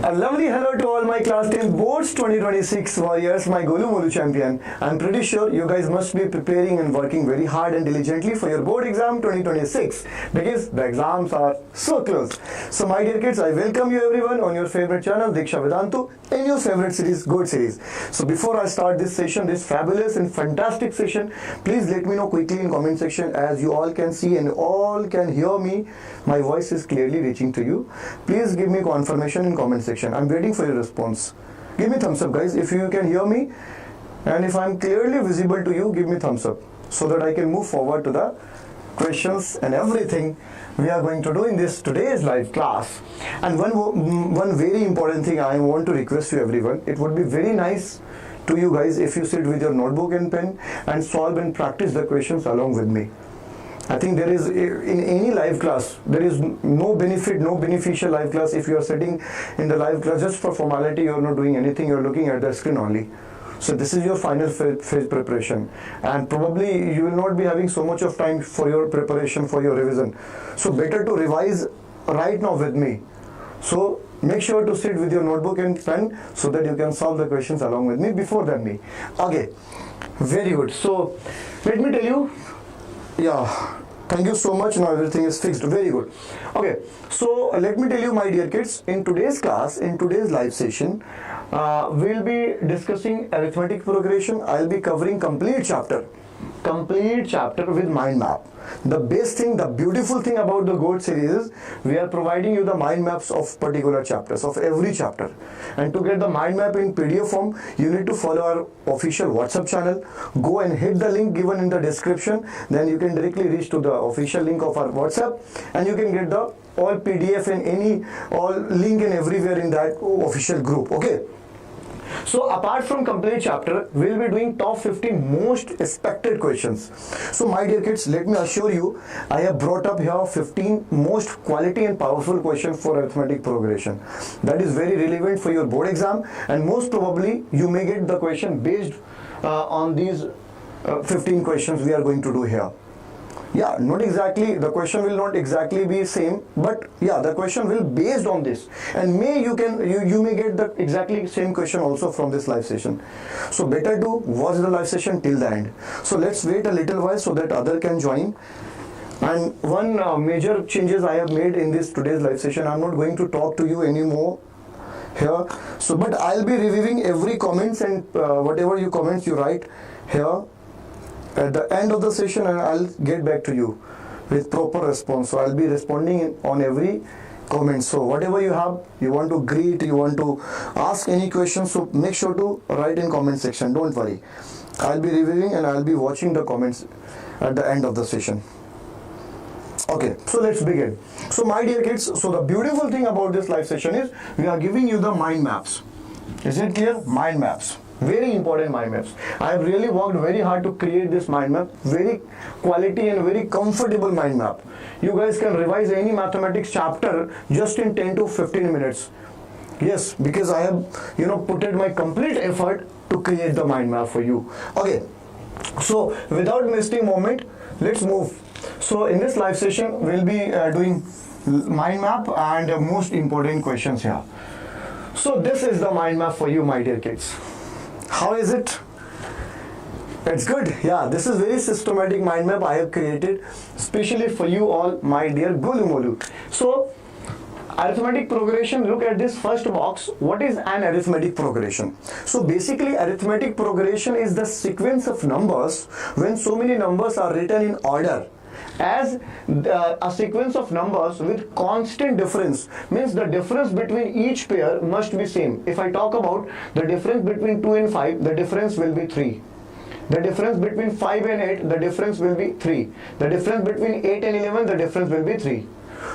A lovely hello to all my class 10 boards 2026 warriors, my Golu Molu champion. I'm pretty sure you guys must be preparing and working very hard and diligently for your board exam 2026 because the exams are so close. So my dear kids, I welcome you everyone on your favorite channel Deeksha Vedantu in your favorite series, Good series. So before I start this session, this fabulous and fantastic session, please let me know quickly in comment section. As you all can see and all can hear me, my voice is clearly reaching to you. Please give me confirmation in comment section. I'm waiting for your response. Give me thumbs up guys if you can hear me, and if I'm clearly visible to you, give me thumbs up so that I can move forward to the questions and everything we are going to do in this today's live class. And one very important thing I want to request to everyone, it would be very nice to you guys if you sit with your notebook and pen and solve and practice the questions along with me. I think there is, in any live class, there is no benefit, no beneficial live class if you are sitting in the live class just for formality. You are not doing anything, you are looking at the screen only. So this is your final phase preparation, and probably you will not be having so much of time for your preparation, for your revision. So better to revise right now with me. So make sure to sit with your notebook and pen so that you can solve the questions along with me before than me. Okay, very good. So let me tell you, yeah, thank you so much. Now everything is fixed. Very good. Okay, so let me tell you, my dear kids, in today's class, in today's live session, we'll be discussing arithmetic progression. I'll be covering complete chapter with mind map. The best thing, the beautiful thing about the GOAT series is we are providing you the mind maps of particular chapters, of every chapter. And to get the mind map in PDF form, you need to follow our official WhatsApp channel. Go and hit the link given in the description. Then you can directly reach to the official link of our WhatsApp, and you can get the all PDF and all link and everywhere in that official group. Okay. So apart from complete chapter, we'll be doing top 15 most expected questions. So my dear kids, let me assure you, I have brought up here 15 most quality and powerful questions for arithmetic progression. That is very relevant for your board exam, and most probably you may get the question based on these 15 questions we are going to do here. Yeah, not exactly, the question will not exactly be same, but yeah, the question will based on this, and you may get the exactly same question also from this live session. So better to watch the live session till the end. So let's wait a little while so that other can join. And one major changes I have made in this today's live session, I'm not going to talk to you anymore here. So but I'll be reviewing every comments, and whatever you comments you write here at the end of the session, and I'll get back to you with proper response. So I'll be responding on every comment. So whatever you have, you want to greet, you want to ask any questions, so make sure to write in comment section. Don't worry, I'll be reviewing and I'll be watching the comments at the end of the session. Okay, so let's begin. So my dear kids, so the beautiful thing about this live session is we are giving you the mind maps. Is it clear? Mind maps. Very important mind maps. I have really worked very hard to create this mind map, very quality and very comfortable mind map. You guys can revise any mathematics chapter just in 10 to 15 minutes. Yes, because I have put in my complete effort to create the mind map for you. Okay, so without wasting moment, let's move. So in this live session, we'll be doing mind map and most important questions here. So this is the mind map for you, my dear kids. How is it? It's good. Yeah, this is very systematic mind map I have created especially for you all, my dear Golu Molu. So arithmetic progression, look at this first box. What is an arithmetic progression? So basically arithmetic progression is the sequence of numbers when so many numbers are written in order as a sequence of numbers with constant difference, means the difference between each pair must be same. If I talk about the difference between 2 and 5, the difference will be 3. The difference between 5 and 8, the difference will be 3. The difference between 8 and 11, the difference will be 3.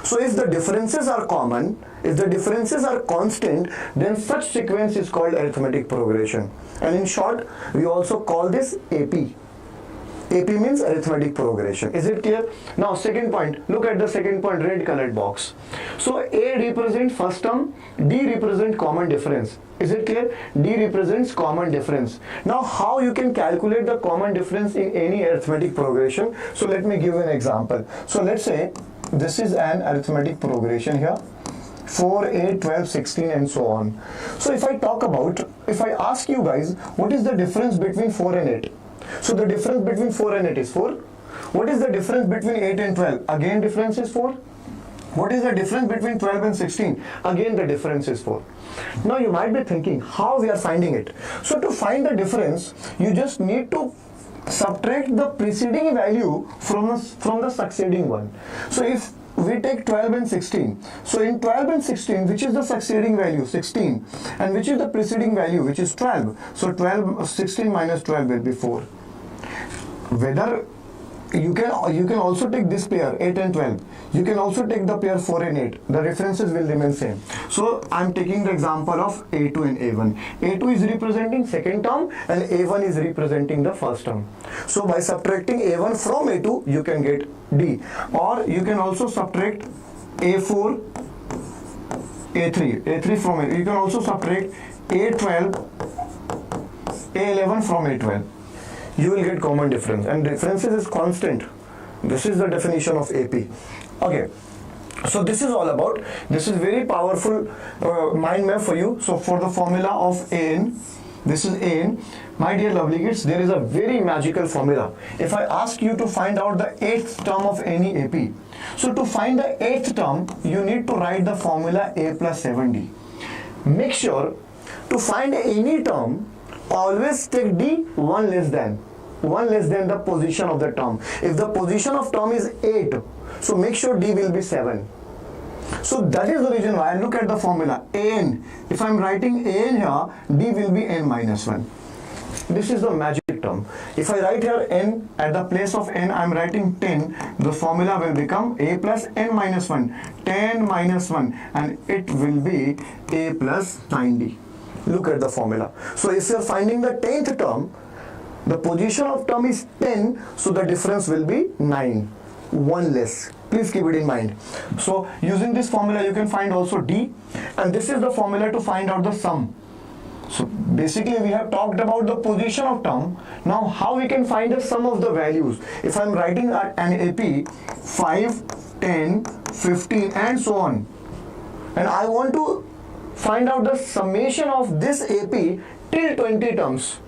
So if the differences are common, if the differences are constant, then such sequence is called arithmetic progression. And in short, we also call this AP. AP means arithmetic progression. Is it clear? Now second point, look at the second point, red colored box. So A represents first term, D represents common difference. Is it clear? D represents common difference. Now how you can calculate the common difference in any arithmetic progression? So let me give an example. So let's say this is an arithmetic progression here. 4, 8, 12, 16 and so on. So if I ask you guys, what is the difference between 4 and 8? So the difference between 4 and 8 is 4. What is the difference between 8 and 12? Again difference is 4. What is the difference between 12 and 16? Again the difference is 4. Now you might be thinking how we are finding it. So to find the difference, you just need to subtract the preceding value from the succeeding one. So if we take 12 and 16, so in 12 and 16, which is the succeeding value? 16. And which is the preceding value? Which is 12. So 16 minus 12 will be 4. Whether you can also take this pair 8 and 12. You can also take the pair 4 and 8. The references will remain same. So I am taking the example of A2 and A1. A2 is representing second term and A1 is representing the first term. So by subtracting A1 from A2, you can get D. Or you can also subtract A4, A3 from A. You can also subtract A12, A11 from A12. You will get common difference, and differences is constant. This is the definition of AP. Okay, so this is all about, this is very powerful mind map for you. So for the formula of AN, this is AN. My dear lovely kids, there is a very magical formula. If I ask you to find out the 8th term of any AP, so to find the 8th term, you need to write the formula A plus 7D. Make sure to find any term, always take D one less than the position of the term. If the position of term is 8, so make sure D will be 7. So that is the reason why I look at the formula AN. If I am writing AN here, D will be N minus 1. This is the magic term. If I write here N, at the place of N I am writing 10, the formula will become A plus N minus 1. 10 minus 1, and it will be A plus 9D. Look at the formula. So if you are finding the 10th term, the position of term is 10, so the difference will be 9, 1 less. Please keep it in mind. So using this formula you can find also D, and this is the formula to find out the sum. So basically we have talked about the position of term. Now how we can find the sum of the values? If I am writing an AP 5, 10, 15 and so on, and I want to find out the summation of this AP till 20 terms.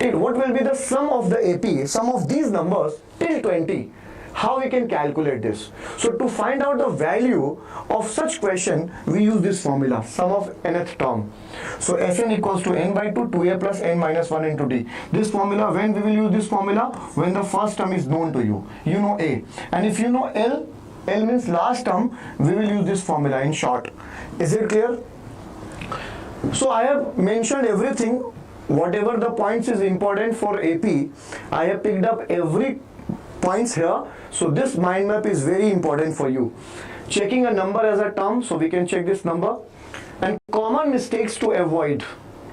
What will be the sum of the AP, sum of these numbers till 20? How we can calculate this? So to find out the value of such question, we use this formula, sum of nth term. So Sn equals to n by 2, 2a plus n minus 1 into d. This formula, when we will use this formula? When the first term is known to you. You know A. And if you know L means last term, we will use this formula in short. Is it clear? So I have mentioned everything. Whatever the points is important for AP, I have picked up every points here. So this mind map is very important for you. Checking a number as a term, so we can check this number. And common mistakes to avoid.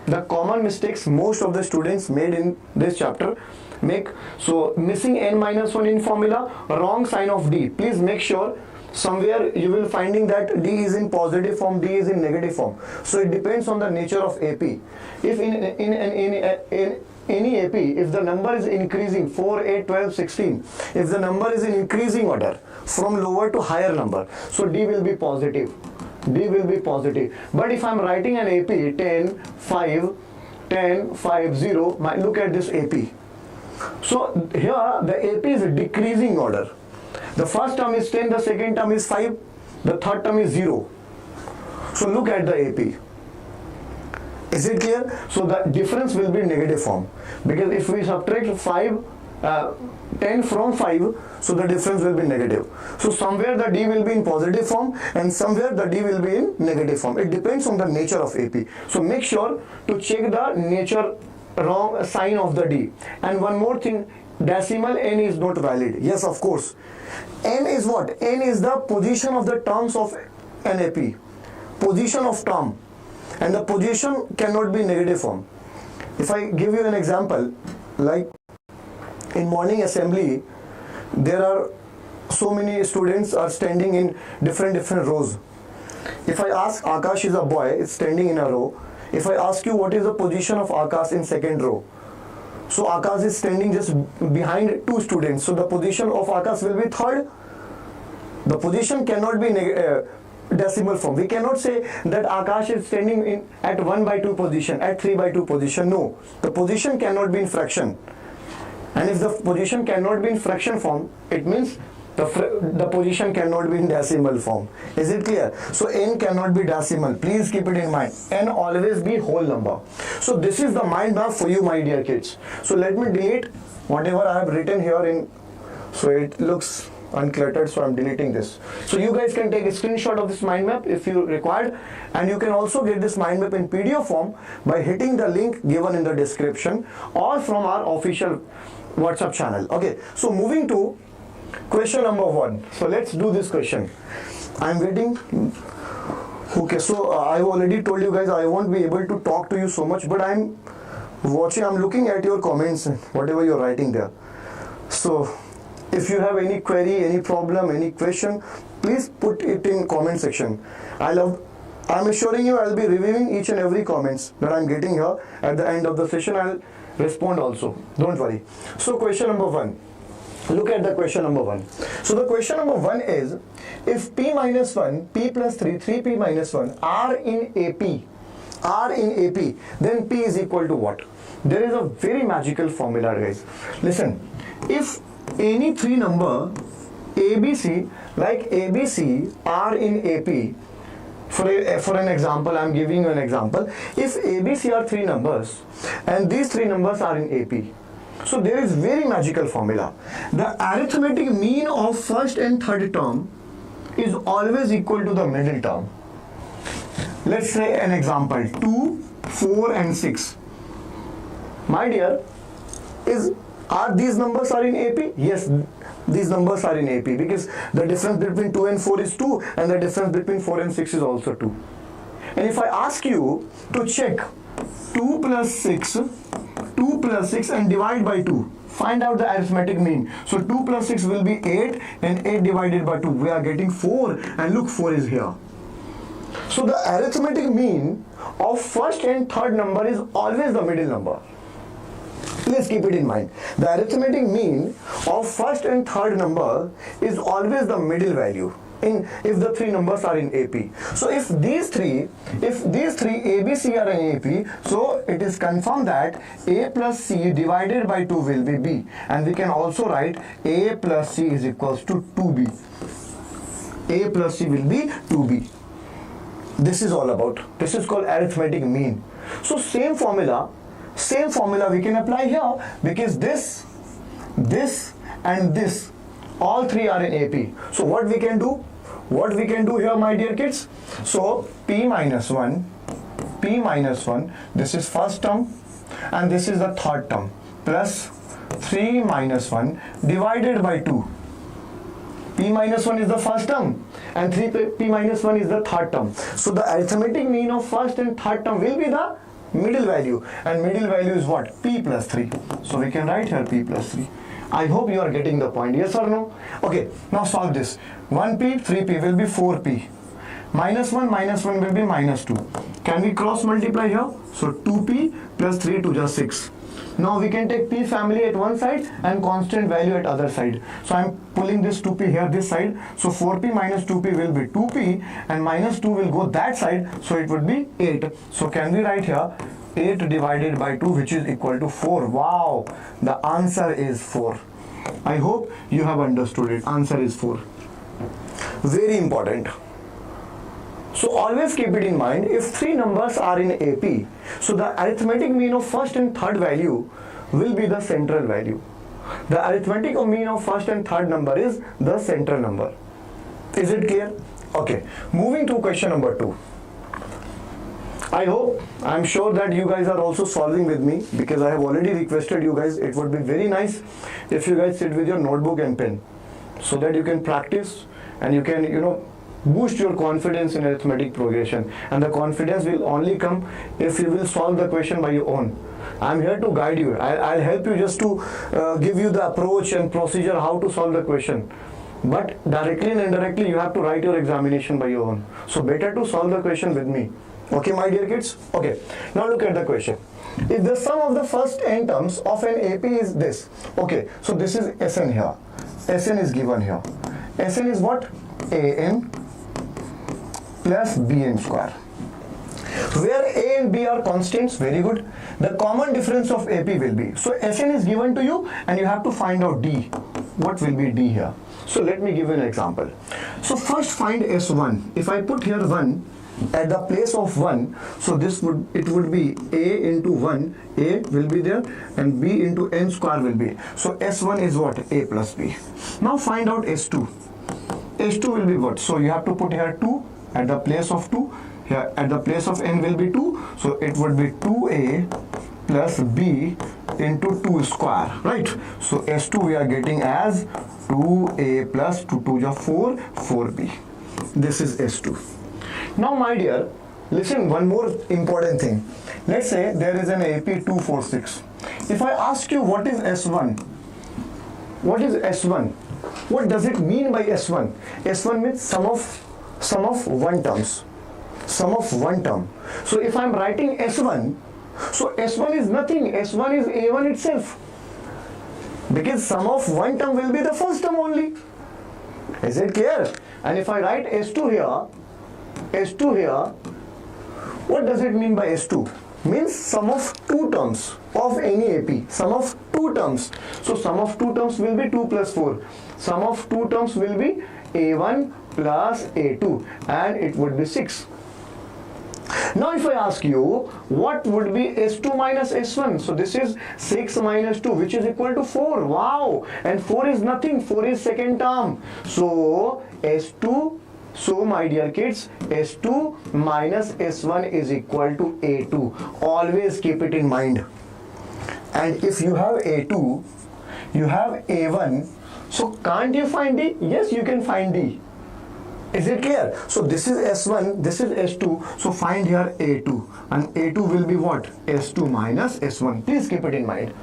The common mistakes most of the students made in this chapter make. So missing n minus 1 in formula, wrong sign of D. Please make sure somewhere you will finding that D is in positive form, D is in negative form. So it depends on the nature of AP. If in any AP, if the number is increasing 4, 8, 12, 16, if the number is in increasing order from lower to higher number, so D will be positive. D will be positive. But if I am writing an AP 10, 5, 10, 5, 0, look at this AP. So here the AP is a decreasing order. The first term is 10, the second term is 5, the third term is 0. So look at the AP. Is it clear? So the difference will be negative form. Because if we subtract 10 from 5, so the difference will be negative. So somewhere the D will be in positive form and somewhere the D will be in negative form. It depends on the nature of AP. So make sure to check the nature wrong sign of the D. And one more thing, decimal n is not valid. Yes, of course. N is what? N is the position of the terms of an AP. Position of term. And the position cannot be negative form. If I give you an example, like in morning assembly, there are so many students are standing in different rows. If I ask Akash is a boy, it's standing in a row. If I ask you what is the position of Akash in second row, so Akash is standing just behind two students. So the position of Akash will be third. The position cannot be decimal form. We cannot say that Akash is standing in at 1/2 position, at 3/2 position. No, the position cannot be in fraction. And if the position cannot be in fraction form, it means the position cannot be in decimal form. Is it clear? So n cannot be decimal. Please keep it in mind. N always be whole number. So this is the mind map for you, my dear kids. So let me delete whatever I have written here in. So it looks uncluttered, so I'm deleting this. So you guys can take a screenshot of this mind map if you required, and you can also get this mind map in PDF form by hitting the link given in the description or from our official WhatsApp channel. Okay, so moving to question number 1. So let's do this question. I'm waiting. Okay, so I've already told you guys I won't be able to talk to you so much, but I'm looking at your comments, whatever you're writing there. So if you have any query, any problem, any question, please put it in comment section. I'm assuring you I'll be reviewing each and every comments that I'm getting here. At the end of the session, I'll respond also. Don't worry. So question number 1. Look at the question number 1. So the question number 1 is, if p minus 1, p plus 3, 3p minus 1 are in AP, then p is equal to what? There is a very magical formula, guys. Listen, if any three number ABC, like ABC, are in AP, for an example, I'm giving you an example. If ABC are three numbers and these three numbers are in AP, so there is very magical formula. The arithmetic mean of first and third term is always equal to the middle term. Let's say an example, 2, 4 and 6. My dear, are these numbers are in AP? Yes, these numbers are in AP because the difference between 2 and 4 is 2 and the difference between 4 and 6 is also 2. And if I ask you to check 2 plus 6 and divide by 2, find out the arithmetic mean. So 2 plus 6 will be 8 and 8 divided by 2. We are getting 4 and look, 4 is here. So the arithmetic mean of first and third number is always the middle number. Please keep it in mind. The arithmetic mean of first and third number is always the middle value if the three numbers are in AP. So if these three ABC are in AP, so it is confirmed that A plus C divided by 2 will be B, and we can also write A plus C is equals to 2B. A plus C will be 2B. This is all about. This is called arithmetic mean. So same formula we can apply here because this and this, all three are in AP. So what we can do? Here, my dear kids? So p minus 1, this is first term and this is the third term, plus 3 minus 1 divided by 2. P minus 1 is the first term and p minus 1 is the third term. So the arithmetic mean of first and third term will be the middle value, and middle value is what? P plus 3. So we can write here P plus 3. I hope you are getting the point. Yes or no? Okay, now solve this. 1p, 3p will be 4p. Minus 1 will be minus 2. Can we cross multiply here? So 2p plus 3 to just 6. Now we can take p family at one side and constant value at other side. So I'm pulling this 2p here this side. So 4p minus 2p will be 2p and minus 2 will go that side. So it would be 8. So can we write here 8 divided by 2, which is equal to 4. Wow, the answer is 4. I hope you have understood it. Answer is 4. Very important. So always keep it in mind, if three numbers are in AP, so the arithmetic mean of first and third value will be the central value. The arithmetic mean of first and third number is the central number. Is it clear? Okay, moving to question number 2. I'm sure that you guys are also solving with me because I have already requested you guys. It would be very nice if you guys sit with your notebook and pen so that you can practice and you can, boost your confidence in arithmetic progression. And the confidence will only come if you will solve the question by your own. I'm here to guide you. I'll help you just to give you the approach and procedure how to solve the question. But directly and indirectly you have to write your examination by your own. So better to solve the question with me. Okay, my dear kids? Okay, now look at the question. If the sum of the first n terms of an AP is this. Okay, so this is Sn here. Sn is given here. Sn is what? An plus bn square. Where a and b are constants, very good. The common difference of AP will be, so Sn is given to you and you have to find out d. What will be d here? So let me give you an example. So first find S1. If I put here 1 at the place of 1, so it would be a into 1, a will be there, and b into n square will be. So S1 is what? A plus b. Now find out S2. S2 will be what? So you have to put here 2 at the place of 2. Here at the place of n will be 2. So it would be 2a plus b into 2 square, right? So S2 we are getting as 2a plus 2 to the 4, 4b. This is S2. Now my dear, listen, one more important thing. Let's say there is an AP 246. If I ask you what is S1, what is S1? What does it mean by S1? S1 means sum of one terms. Sum of one term. So if I am writing S1, so S1 is nothing. S1 is A1 itself. Because sum of one term will be the first term only. Is it clear? And if I write S2 here, what does it mean by S2? Means sum of two terms of any AP. Sum of two terms. So sum of two terms will be 2 plus 4. Sum of two terms will be A1 plus A2, and it would be 6. Now if I ask you what would be S2 minus S1, so this is 6 minus 2, which is equal to 4. Wow! And 4 is nothing, 4 is second term. So S2, so my dear kids, S2 minus S1 is equal to A2. Always keep it in mind. And if you have A2, you have A1, so can't you find D? Yes, you can find D. Is it clear? So this is S1, this is S2, so find here A2, and A2 will be what? S2 minus S1. Please keep it in mind.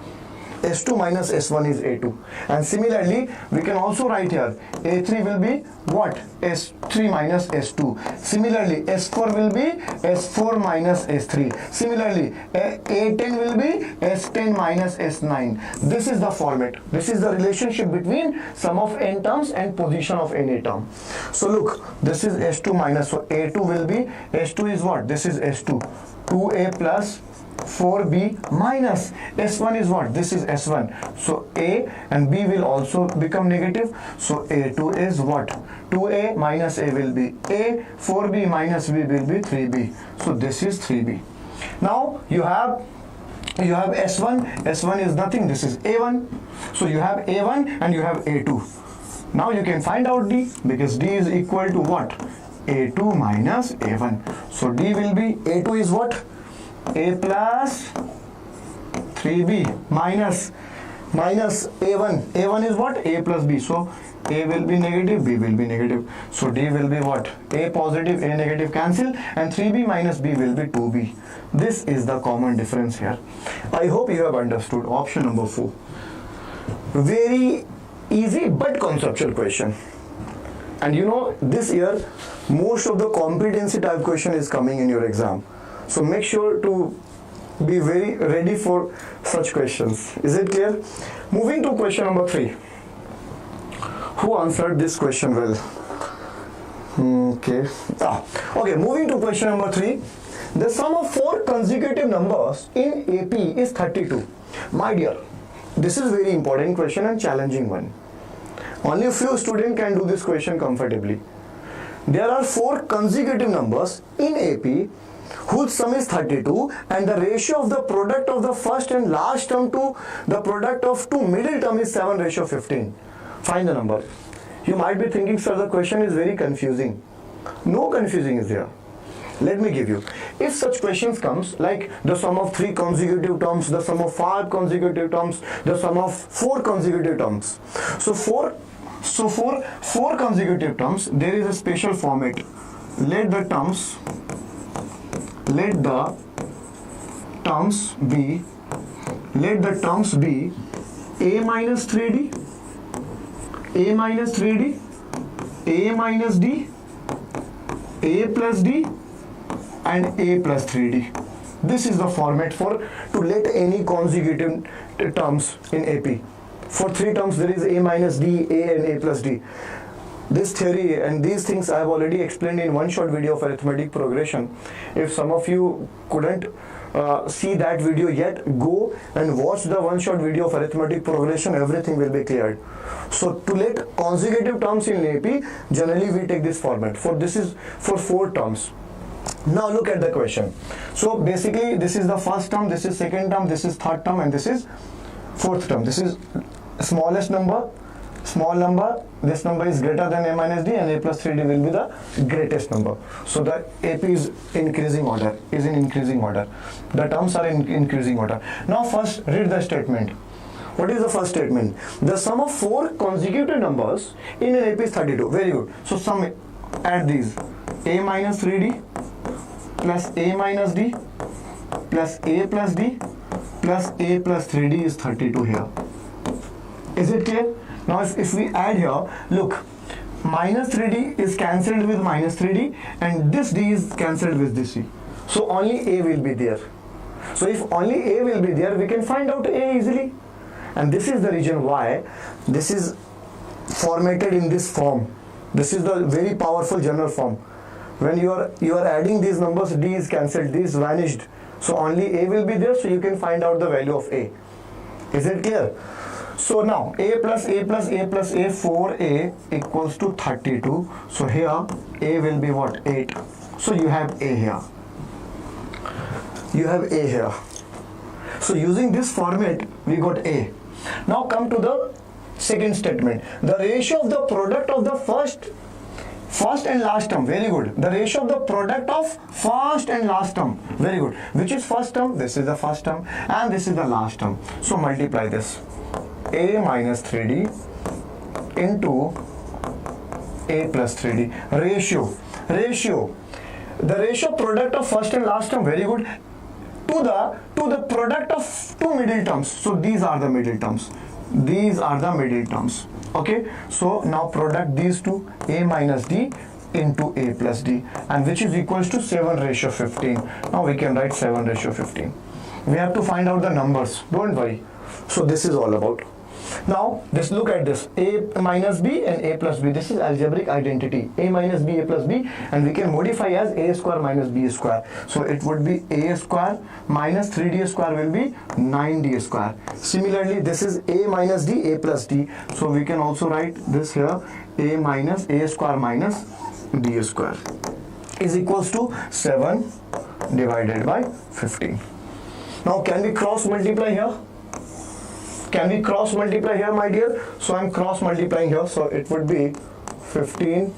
S2 minus S1 is A2. And similarly, we can also write here A3 will be what? S3 minus S2. Similarly, S4 will be S4 minus S3. Similarly, A10 will be S10 minus S9. This is the format. This is the relationship between sum of n terms and position of any term. So look, this is S2 minus, so A2 will be, S2 is what? This is S2. 2A plus 4b minus S1 is what? This is S1. So A and B will also become negative. So A2 is what? 2A minus A will be A, 4b minus B will be 3b. So this is 3b. Now you have S1. S1 is nothing. This is A1. So you have A1 and you have A2. Now you can find out D, because D is equal to what? A2 minus A1. So D will be, A2 is what? A plus 3b minus A1. A1 is what? A plus B. So A will be negative, B will be negative. So D will be what? A positive, A negative cancel, and 3b minus B will be 2b. This is the common difference here. I hope you have understood. Option number 4. Very easy but conceptual question. And you know, this year most of the competency type question is coming in your exam. So make sure to be very ready for such questions. Is it clear? Moving to question number 3. Who answered this question well? Okay. Okay, moving to question number 3. The sum of 4 consecutive numbers in AP is 32. My dear, this is very important question and challenging one. Only a few students can do this question comfortably. There are 4 consecutive numbers in AP whose sum is 32, and the ratio of the product of the first and last term to the product of two middle term is 7:15. Find the number. You might be thinking, sir, the question is very confusing. No confusing is there. Let me give you. If such questions comes like the sum of 3 consecutive terms, the sum of 5 consecutive terms, the sum of 4 consecutive terms. So for 4 consecutive terms, there is a special format. Let the terms be a minus 3d, a minus 3d, a minus d, a plus d, and a plus 3d. This is the format to let any consecutive terms in AP. For 3 terms there is a minus d, a and a plus d. this theory and these things I have already explained in one short video of arithmetic progression. If some of you couldn't see that video yet, go and watch the one shot video of arithmetic progression. Everything will be cleared. So to let consecutive terms in AP, generally we take this format. For this is for 4 terms. Now look at the question. So basically this is the first term, this is second term, this is third term, and this is fourth term. This is smallest number, small number, this number is greater than a minus d, and a plus 3d will be the greatest number. So the AP is increasing order, is in increasing order. The terms are in increasing order. Now first read the statement. What is the first statement? The sum of 4 consecutive numbers in an AP is 32. Very good. So sum, add these. A minus 3d plus a minus d plus a plus d plus a plus 3d is 32 here. Is it clear? Now if we add here, look, minus 3d is cancelled with minus 3d, and this d is cancelled with this d. So only a will be there. So if only a will be there, we can find out a easily. And this is the reason why this is formatted in this form. This is the very powerful general form. When you are adding these numbers, d is cancelled, d is vanished. So only a will be there, so you can find out the value of a. Is it clear? So now a plus a plus a plus a, 4a equals to 32. So here a will be what? 8. So you have a here. You have a here. So using this format, we got a. Now come to the second statement. The ratio of the product of the first and last term. Very good. The ratio of the product of first and last term. Very good. Which is first term? This is the first term, and this is the last term. So multiply this. A minus 3d into a plus 3d. Ratio. The ratio product of first and last term. Very good. To the product of 2 middle terms. So these are the middle terms. These are the middle terms. Okay. So now product these two, a minus d into a plus d, and which is equals to 7:15. Now we can write 7:15. We have to find out the numbers. Don't worry. So this is all about. Now just look at this, a minus b and a plus b. This is algebraic identity, a minus b, a plus b, and we can modify as a square minus b square. So it would be a square minus 3d square will be 9d square. Similarly, this is a minus d, a plus d. So we can also write this here, a minus a square minus d square is equals to 7 divided by 15. Now can we cross multiply here? Can we cross multiply here, my dear? So I'm cross multiplying here. So it would be 15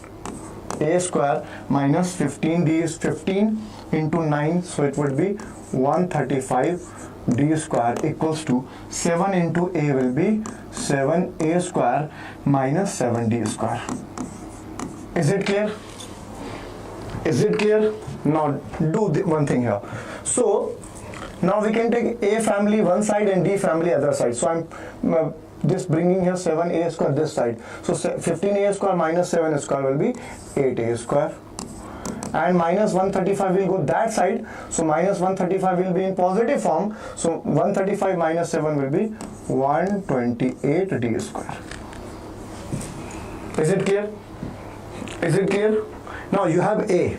a square minus 15d is 15 into 9. So it would be 135 d square equals to 7 into a will be 7a square minus 7d square. Is it clear? Is it clear? Now do one thing here. So now we can take a family one side and d family other side. So I'm just bringing here 7a square this side. So 15a square minus 7 square will be 8a square. And minus 135 will go that side. So minus 135 will be in positive form. So 135 minus 7 will be 128d square. Is it clear? Is it clear? Now you have a.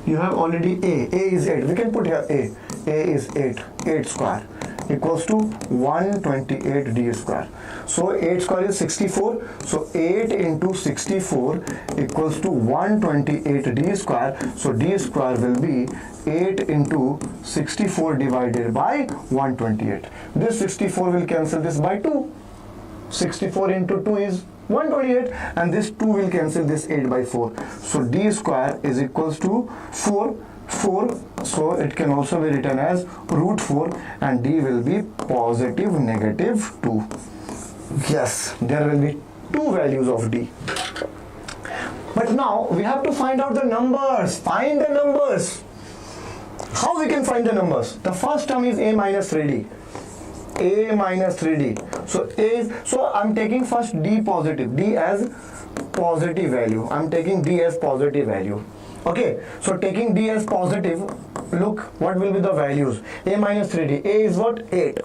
You have already a. A is 8. We can put here a. A is 8. 8 square equals to 128d square. So 8 square is 64. So 8 into 64 equals to 128d square. So d square will be 8 into 64 divided by 128. This 64 will cancel this by 2. 64 into 2 is 128, and this 2 will cancel this 8 by 4. So d square is equals to 4. So it can also be written as root 4, and d will be positive negative 2. Yes, there will be 2 values of d. But now we have to find out the numbers. Find the numbers. How we can find the numbers? The first term is a minus 3d. A minus 3d. So I'm taking first d positive. D as positive value. I'm taking d as positive value. Okay, so taking d as positive, look what will be the values. A minus 3d. A is what? 8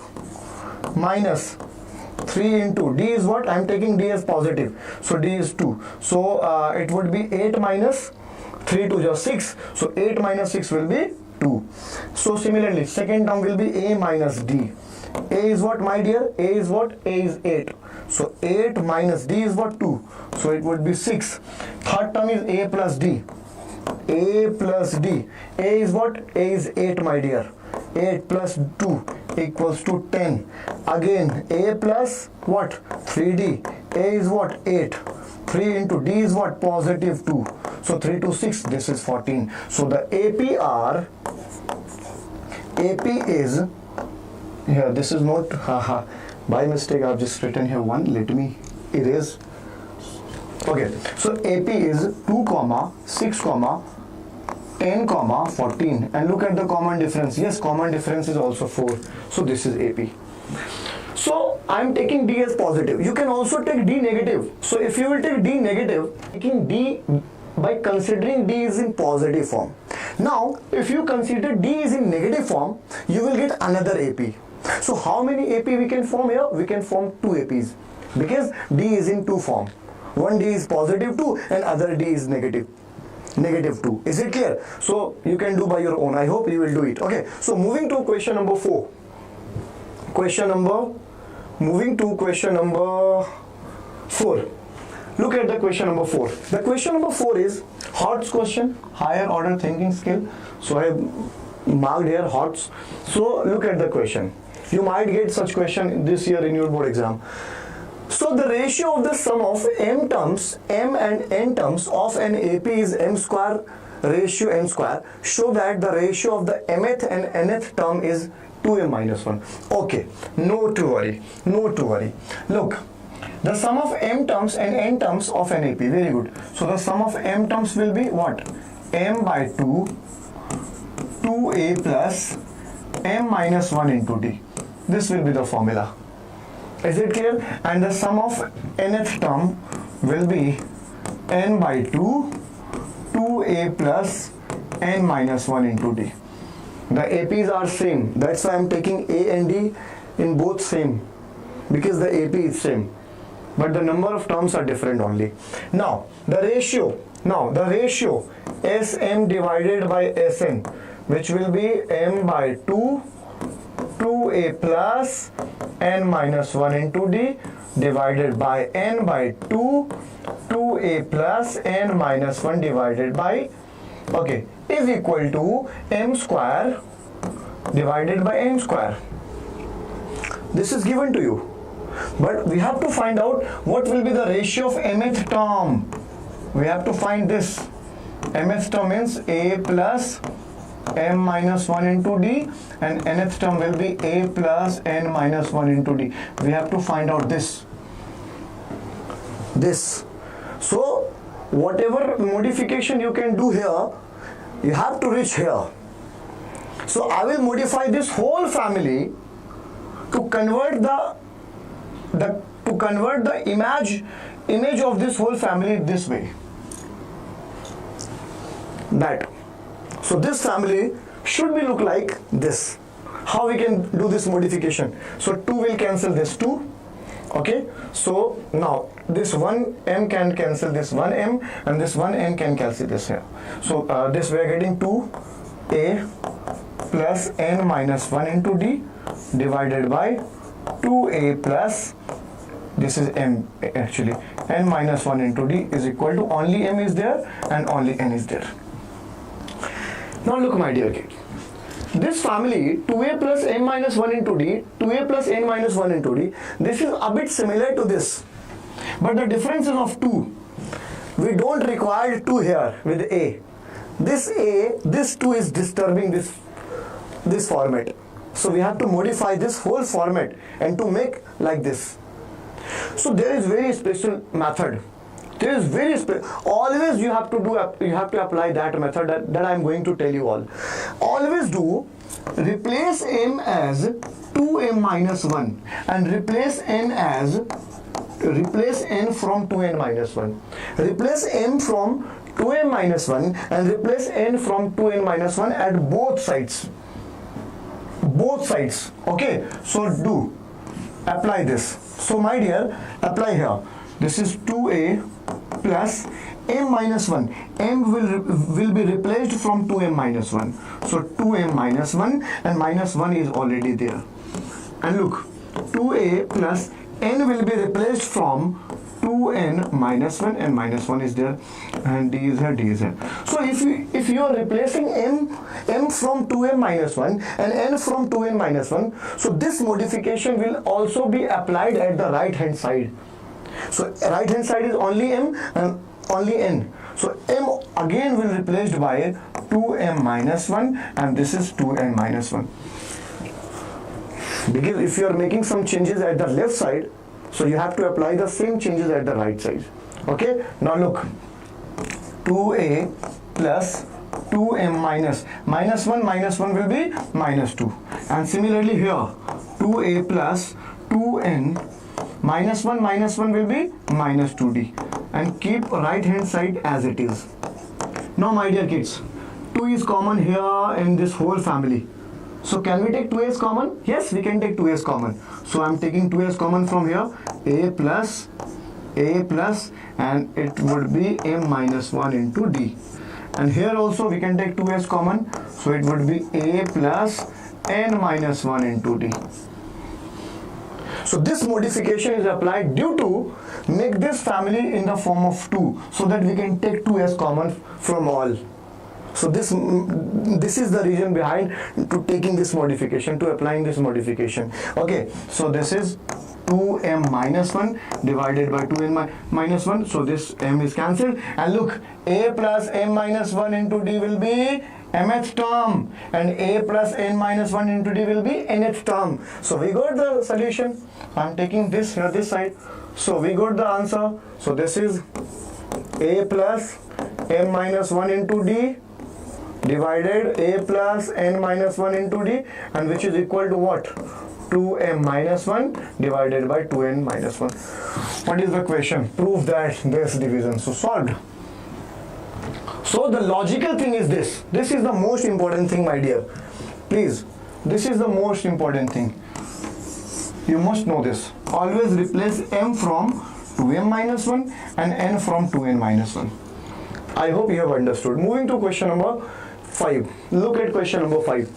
minus 3 into d is what? I am taking d as positive, so d is 2. So it would be 8 minus 3 to just 6. So 8 minus 6 will be 2. So similarly, second term will be a minus d. A is what, my dear? A is what? A is 8. So 8 minus d is what? 2. So it would be 6. Third term is a plus d. A plus d. A is what? A is 8, my dear. 8 plus 2 equals to 10. Again, a plus what? 3d. A is what? 8. 3 into d is what? Positive 2. So 3 to 6, this is 14. So the AP is, here this is not, haha, by mistake I've just written here 1, let me erase. Okay, so AP is 2 comma 6 comma 10 comma 14, and look at the common difference. Yes, common difference is also 4. So this is AP. So I'm taking d as positive. You can also take d negative. So if you will take d negative, taking d by considering d is in positive form. Now if you consider d is in negative form, you will get another AP. So how many AP we can form here? We can form 2 APs because d is in 2 form. One d is positive 2 and other d is negative 2. Is it clear? So you can do by your own. I hope you will do it. Okay, so moving to question number 4. Moving to question number 4. Look at the question number 4. The question number 4 is HOTS question, higher order thinking skill. So I have marked here HOTS. So look at the question. You might get such question this year in your board exam. So the ratio of the sum of m terms, m and n terms of an AP is m square ratio n square. Show that the ratio of the mth and nth term is 2m minus 1. Okay, no to worry. Look, the sum of m terms and n terms of an AP, very good. So the sum of m terms will be what? m by 2, 2a plus m minus 1 into d. This will be the formula. Is it clear? And the sum of nth term will be n by 2, 2a plus n minus 1 into d. The APs are same. That's why I'm taking a and d in both same, because the AP is same. But the number of terms are different only. Now the ratio Sm divided by Sn, which will be m by 2, 2a plus n minus 1 into d divided by n by 2, 2a plus n minus 1 divided by, okay, is equal to m square divided by n square. This is given to you. But we have to find out what will be the ratio of mth term. We have to find this. Mth term means a plus m minus 1 into d, and nth term will be a plus n minus 1 into d. We have to find out this. So whatever modification you can do here, you have to reach here. So I will modify this whole family to convert the image of this whole family this way. So this family should be look like this. How we can do this modification? So 2 will cancel this 2. Okay, so now this 1m can cancel this 1m, and this 1n can cancel this here. So this we are getting 2a plus n minus 1 into d divided by 2a plus, this is m actually, n minus 1 into d is equal to, only m is there and only n is there. Now look, my dear kid, this family 2a plus n minus 1 into d, 2a plus n minus 1 into d, this is a bit similar to this, but the difference is of 2. We don't require 2 here with a. This 2 is disturbing this format. So we have to modify this whole format and to make like this. So there is very special method. Always you have to apply that method that I am going to tell you all. Always do replace m as 2m minus 1 and replace n from 2n minus 1. Replace m from 2m minus 1 and replace n from 2n minus 1 at both sides. Okay, so do apply this. So my dear, apply here. This is 2a plus m minus 1. M will be replaced from 2m minus 1. So 2m minus 1 and minus 1 is already there. And look, 2a plus n will be replaced from 2n minus 1 and minus 1 is there, and d is here, d is here. So if you are replacing m from 2m minus 1 and n from 2n minus 1, so this modification will also be applied at the right hand side. So right hand side is only m and only n. So m again will be replaced by 2m minus 1 and this is 2n minus 1. Because if you are making some changes at the left side, so you have to apply the same changes at the right side. Okay, now look, 2a plus 2m minus 1 will be minus 2, and similarly here 2a plus 2n minus 1 will be minus 2d, and keep right hand side as it is. Now my dear kids, 2 is common here in this whole family. So can we take 2a as common? Yes, we can take 2a as common. So I am taking 2a as common from here. A plus and it would be m minus 1 into d. And here also we can take 2a as common. So it would be a plus n minus 1 into d. So this modification is applied due to make this family in the form of 2, so that we can take 2 as common from all. So this is the reason behind to taking this modification, to applying this modification. Okay, so this is 2m minus 1 divided by 2n minus 1. So this m is cancelled, and look, a plus m minus 1 into d will be mth term, and a plus n minus 1 into d will be nth term. So we got the solution. I am taking this here, this side. So we got the answer. So this is a plus m minus 1 into d divided a plus n minus 1 into d, and which is equal to what? 2m minus 1 divided by 2n minus 1. What is the question? Prove that this division. So solved. So the logical thing is this. This is the most important thing, my dear. Please, this is the most important thing. You must know this. Always replace m from 2m minus 1 and n from 2n minus 1. I hope you have understood. Moving to question number 5. Look at question number 5.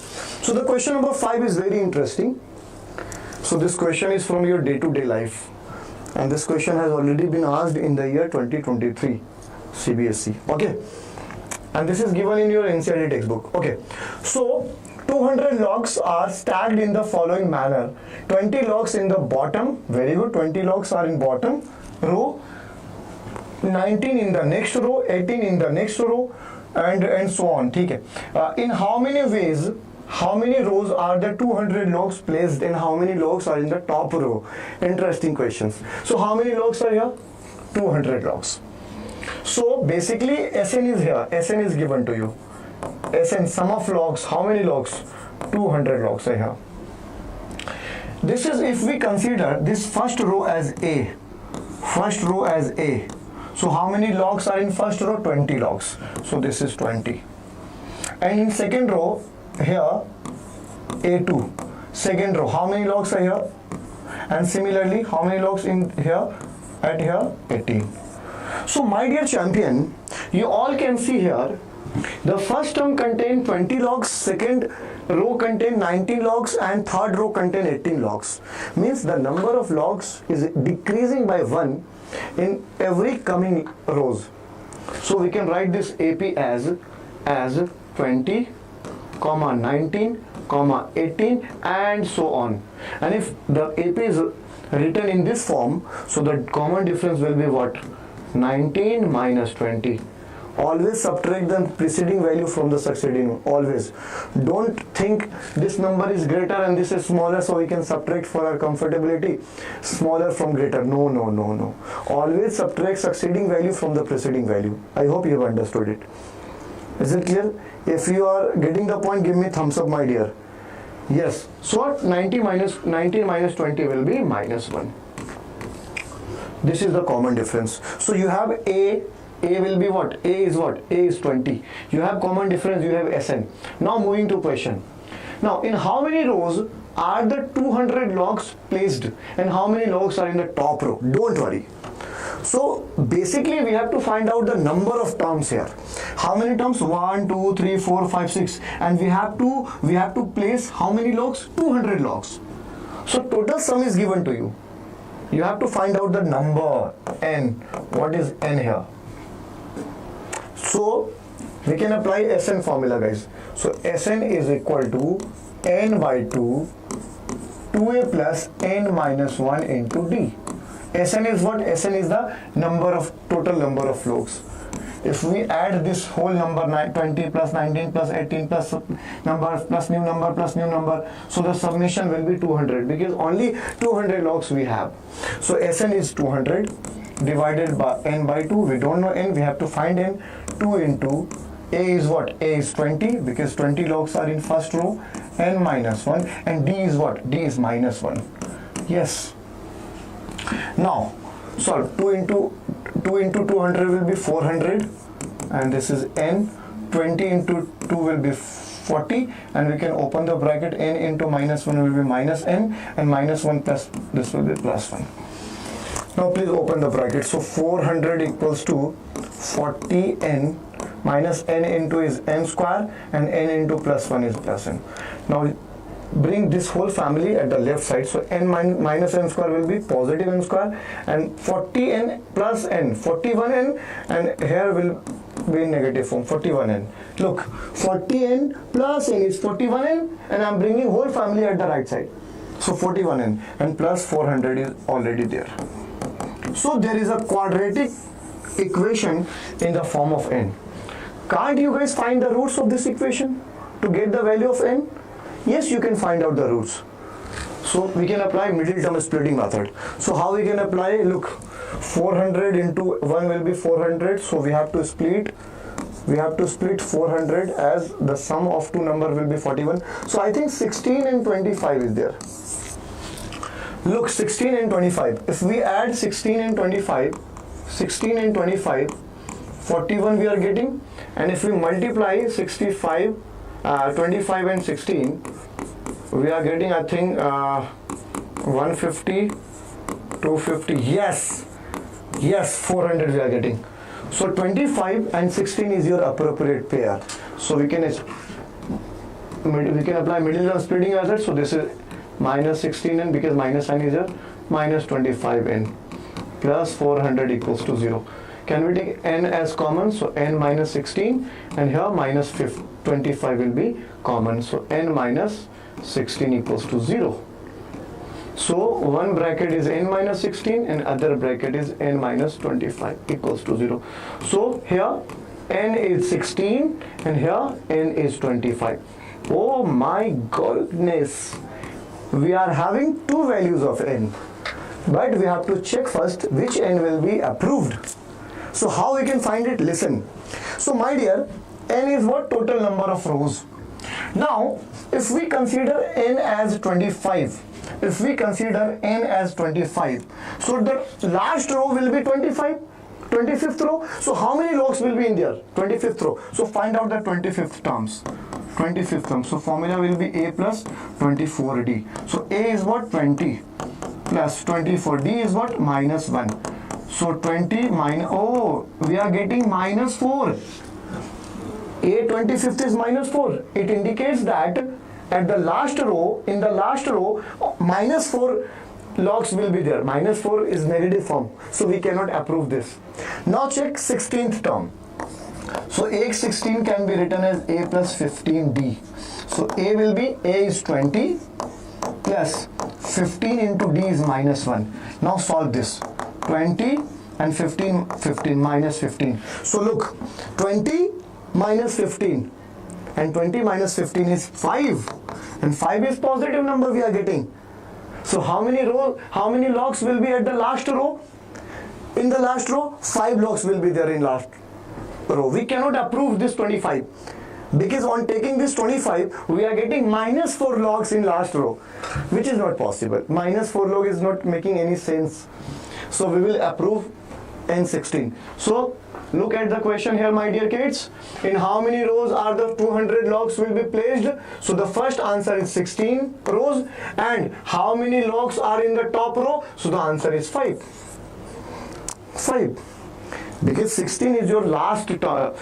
So the question number 5 is very interesting. So this question is from your day-to-day life, and this question has already been asked in the year 2023 CBSE. Okay, and this is given in your NCERT textbook. Okay, so 200 logs are stacked in the following manner. 20 logs in the bottom, very good, 20 logs are in bottom row, 19 in the next row, 18 in the next row, and so on. Okay. In how many ways, how many rows are the 200 logs placed, and how many logs are in the top row? Interesting questions. So how many logs are here? 200 logs. So basically Sn is here, Sn is given to you. Sn, sum of logs, how many logs? 200 logs are here. This is if we consider this first row as A. First row as A. So how many logs are in first row? 20 logs. So this is 20. And in second row, here A2. Second row, how many logs are here? And similarly, how many logs in here? At here, 18. So my dear champion, you all can see here, the first term contain 20 logs, second row contain 19 logs, and third row contain 18 logs. Means the number of logs is decreasing by 1 in every coming rows. So we can write this AP as 20, 19, 18, and so on. And if the AP is written in this form, so the common difference will be what? 19 minus 20. Always subtract the preceding value from the succeeding. Always. Don't think this number is greater and this is smaller, so we can subtract for our comfortability. Smaller from greater. No, no, no, no. Always subtract succeeding value from the preceding value. I hope you have understood it. Is it clear? If you are getting the point, give me thumbs up, my dear. Yes. So 19 minus 20 will be minus 1. This is the common difference. So you have A will be what? A is what? A is 20. You have common difference, you have Sn. Now moving to question. Now in how many rows are the 200 logs placed and how many logs are in the top row? Don't worry. So basically we have to find out the number of terms here. How many terms? 1, 2, 3, 4, 5, 6, and we have to place how many logs? 200 logs. So total sum is given to you. You have to find out the number n. What is n here? So we can apply Sn formula, guys. So Sn is equal to n by 2, 2a plus n minus 1 into d. Sn is what? Sn is the total number of logs. If we add this whole number 20 plus 19 plus 18 plus number plus new number, so the summation will be 200 because only 200 logs we have. So Sn is 200 divided by n by 2. We don't know n, we have to find n. 2 into a is what? A is 20 because 20 logs are in first row, n minus 1, and d is what? D is minus 1. Yes. Now solve. 2 into 200 will be 400, and this is n. 20 into 2 will be 40, and we can open the bracket. N into minus 1 will be minus n, and minus 1 plus this will be plus 1. Now please open the bracket. So 400 equals to 40n minus n into is n square, and n into plus 1 is plus n. Now bring this whole family at the left side. So n minus n square will be positive n square, and 40n plus n, 41n, and here will be in negative form, 41n. Look, 40n plus n is 41n, and I'm bringing whole family at the right side. So 41n and plus 400 is already there. So there is a quadratic equation in the form of n. Can't you guys find the roots of this equation to get the value of n? Yes, you can find out the roots. So we can apply middle term splitting method. So how we can apply? Look, 400 into 1 will be 400. So we have to split 400 as the sum of two number will be 41. So I think 16 and 25 is there. Look, 16 and 25. If we add 16 and 25, 41 we are getting. And if we multiply 65, 25 and 16, we are getting, I think, 150, 250. Yes, 400 we are getting. So 25 and 16 is your appropriate pair. So we can apply middle term splitting method. So this is minus 16n because minus sign is here, minus 25n plus 400 equals to 0. Can we take n as common? So n minus 16, and here minus 25 will be common. So n minus 16 equals to 0. So one bracket is n minus 16 and other bracket is n minus 25 equals to 0. So here n is 16 and here n is 25. Oh my goodness. We are having two values of n. But we have to check first which n will be approved. So how we can find it? Listen. So my dear, n is what? Total number of rows. Now, if we consider n as 25, so the last row will be 25th row. So how many logs will be in there? 25th row. So find out the 25th terms. So formula will be a plus 24d. So a is what? 20 plus 24. D is what? Minus 1. So 20 minus, oh, we are getting minus 4. A 25th is minus 4. It indicates that at the last row, minus 4 logs will be there. Minus 4 is negative form. So we cannot approve this. Now check 16th term. So A16 can be written as A plus 15D. So A will be, A is 20 plus 15 into D is minus 1. Now solve this. 20 and 15 minus 15. So look, 20 minus 15 and 20 minus 15 is 5, and 5 is positive number we are getting. So how many logs will be at the last row? In the last row, 5 logs will be there in last row. We cannot approve this 25 because on taking this 25 we are getting minus 4 logs in last row, which is not possible. Minus 4 log is not making any sense. So we will approve N16. So Look at the question here, my dear kids. In how many rows are the 200 logs will be placed? So the first answer is 16 rows. And how many logs are in the top row? So the answer is 5. 5. Because 16 is your last term.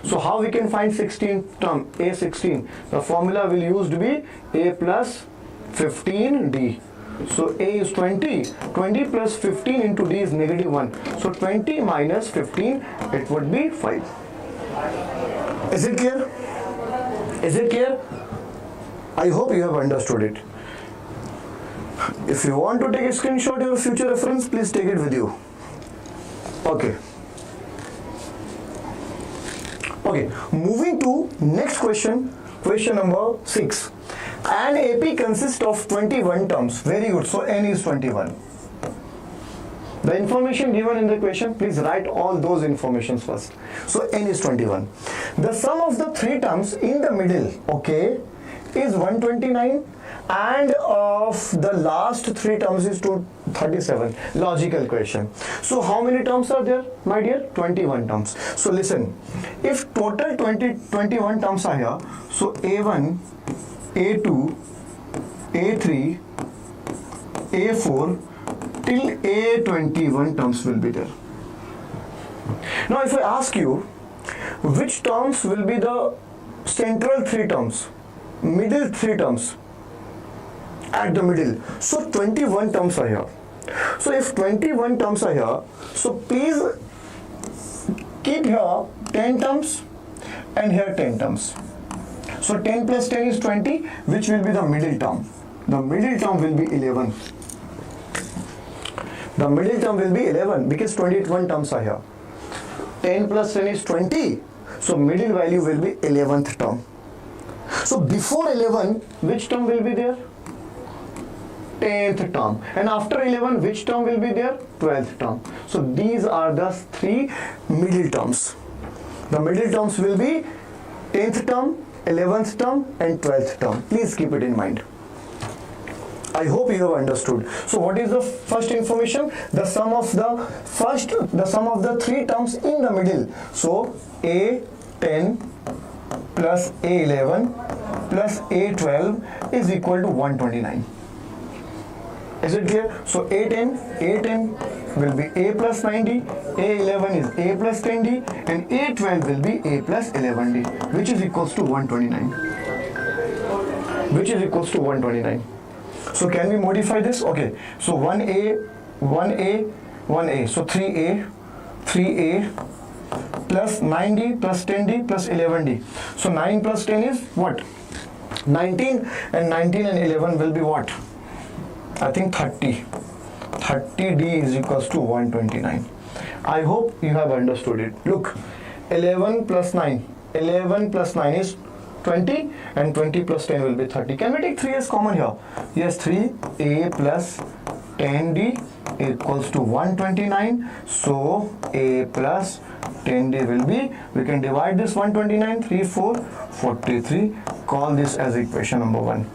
So how we can find 16th term? A16. The formula will use to be A plus 15D. So A is 20. 20 plus 15 into D is -1. So 20 minus 15, it would be 5. Is it clear? Is it clear? I hope you have understood it. If you want to take a screenshot or future reference, please take it with you. Okay. Okay, moving to next question, question number 6. An AP consists of 21 terms. Very good. So N is 21. The information given in the question, please write all those informations first. So N is 21. The sum of the 3 terms in the middle, okay, is 129, and of the last 3 terms is 237. Logical question. So how many terms are there, my dear? 21 terms. So listen, if total 21 terms are here, so A1, A2, A3, A4 till A21 terms will be there. Now if I ask you, which terms will be the central 3 terms, middle 3 terms, at the middle? So 21 terms are here. So if 21 terms are here, so please keep here 10 terms and here 10 terms. So 10 plus 10 is 20, which will be the middle term. The middle term will be 11. The middle term will be 11 because 21 terms are here. 10 plus 10 is 20. So middle value will be 11th term. So before 11, which term will be there? 10th term. And after 11, which term will be there? 12th term. So these are the 3 middle terms. The middle terms will be 10th term, 11th term and 12th term. Please keep it in mind. I hope you have understood. So what is the first information? The sum of the 3 terms in the middle. So A10 plus A11 plus A12 is equal to 129. Is it clear? So A10 will be A plus 9D, A11 is A plus 10D, and A12 will be A plus 11D, which is equals to 129. Which is equals to 129. So can we modify this? Okay. So 1A, 1A, 1A. So 3A plus 9D plus 10D plus 11D. So 9 plus 10 is what? 19, and 19 and 11 will be what? I think 30. 30D is equals to 129. I hope you have understood it. Look, 11 plus 9. 11 plus 9 is 20 and 20 plus 10 will be 30. Can we take 3 as common here? Yes, 3A plus 10D equals to 129. So A plus 10D will be, we can divide this 129, 3, 4, 43. Call this as equation number 1.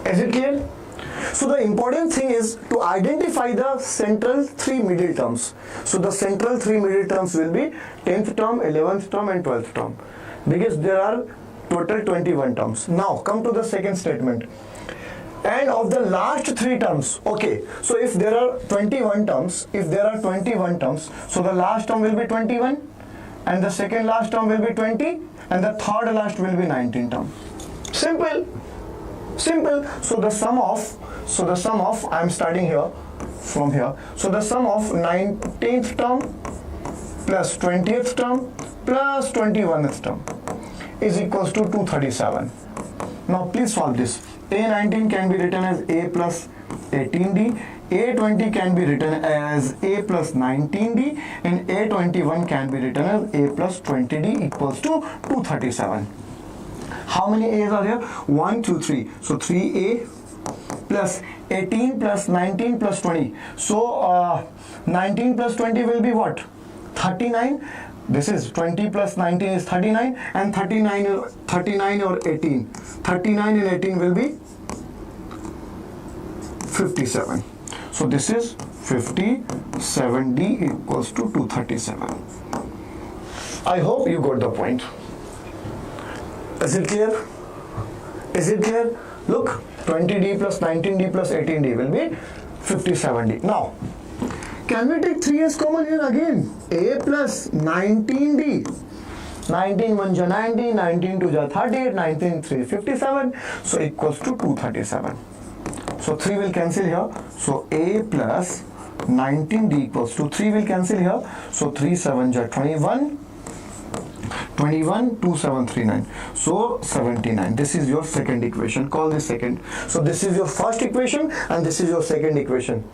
Is it clear? So the important thing is to identify the central 3 middle terms. So the central 3 middle terms will be 10th term, 11th term and 12th term, because there are total 21 terms. Now come to the second statement. And of the last 3 terms, okay, so if there are 21 terms, so the last term will be 21 and the second last term will be 20 and the third last will be 19 term. Simple. So the sum of I am starting here from here. So the sum of 19th term plus 20th term plus 21st term is equals to 237. Now please solve this. A19 can be written as A plus 18D, A20 can be written as A plus 19D, and A21 can be written as A plus 20D equals to 237. How many A's are there? 1, 2, 3. So 3A plus 18 plus 19 plus 20. So 19 plus 20 will be what? 39. This is 20 plus 19 is 39, and 39 or 18. 39 and 18 will be 57. So this is 57D equals to 237. I hope you got the point. Is it clear? Is it clear? Look, 20D plus 19D plus 18D will be 57D. Now, can we take 3 as common here again? A plus 19D. 19 1 ja 90, 19 2 ja 38, 19 3 57. So equals to 237. So 3 will cancel here. So A plus 19D equals to 3 will cancel here. So 3 7 ja 21. 21 2739. So 79. This is your second equation. Call this second. So this is your first equation and this is your second equation.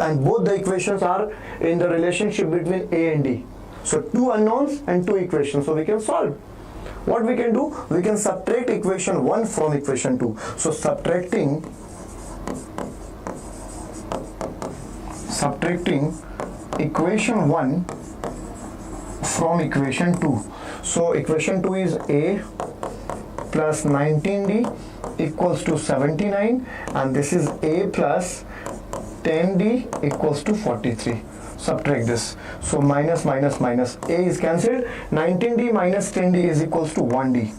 And both the equations are in the relationship between A and D. So 2 unknowns and 2 equations. So we can solve. What we can do? We can subtract equation 1 from equation 2. So subtracting equation 1 from equation 2. So equation 2 is A plus 19D equals to 79 and this is A plus 10D equals to 43. Subtract this. So minus minus minus. A is cancelled. 19D minus 10D is equals to 1D.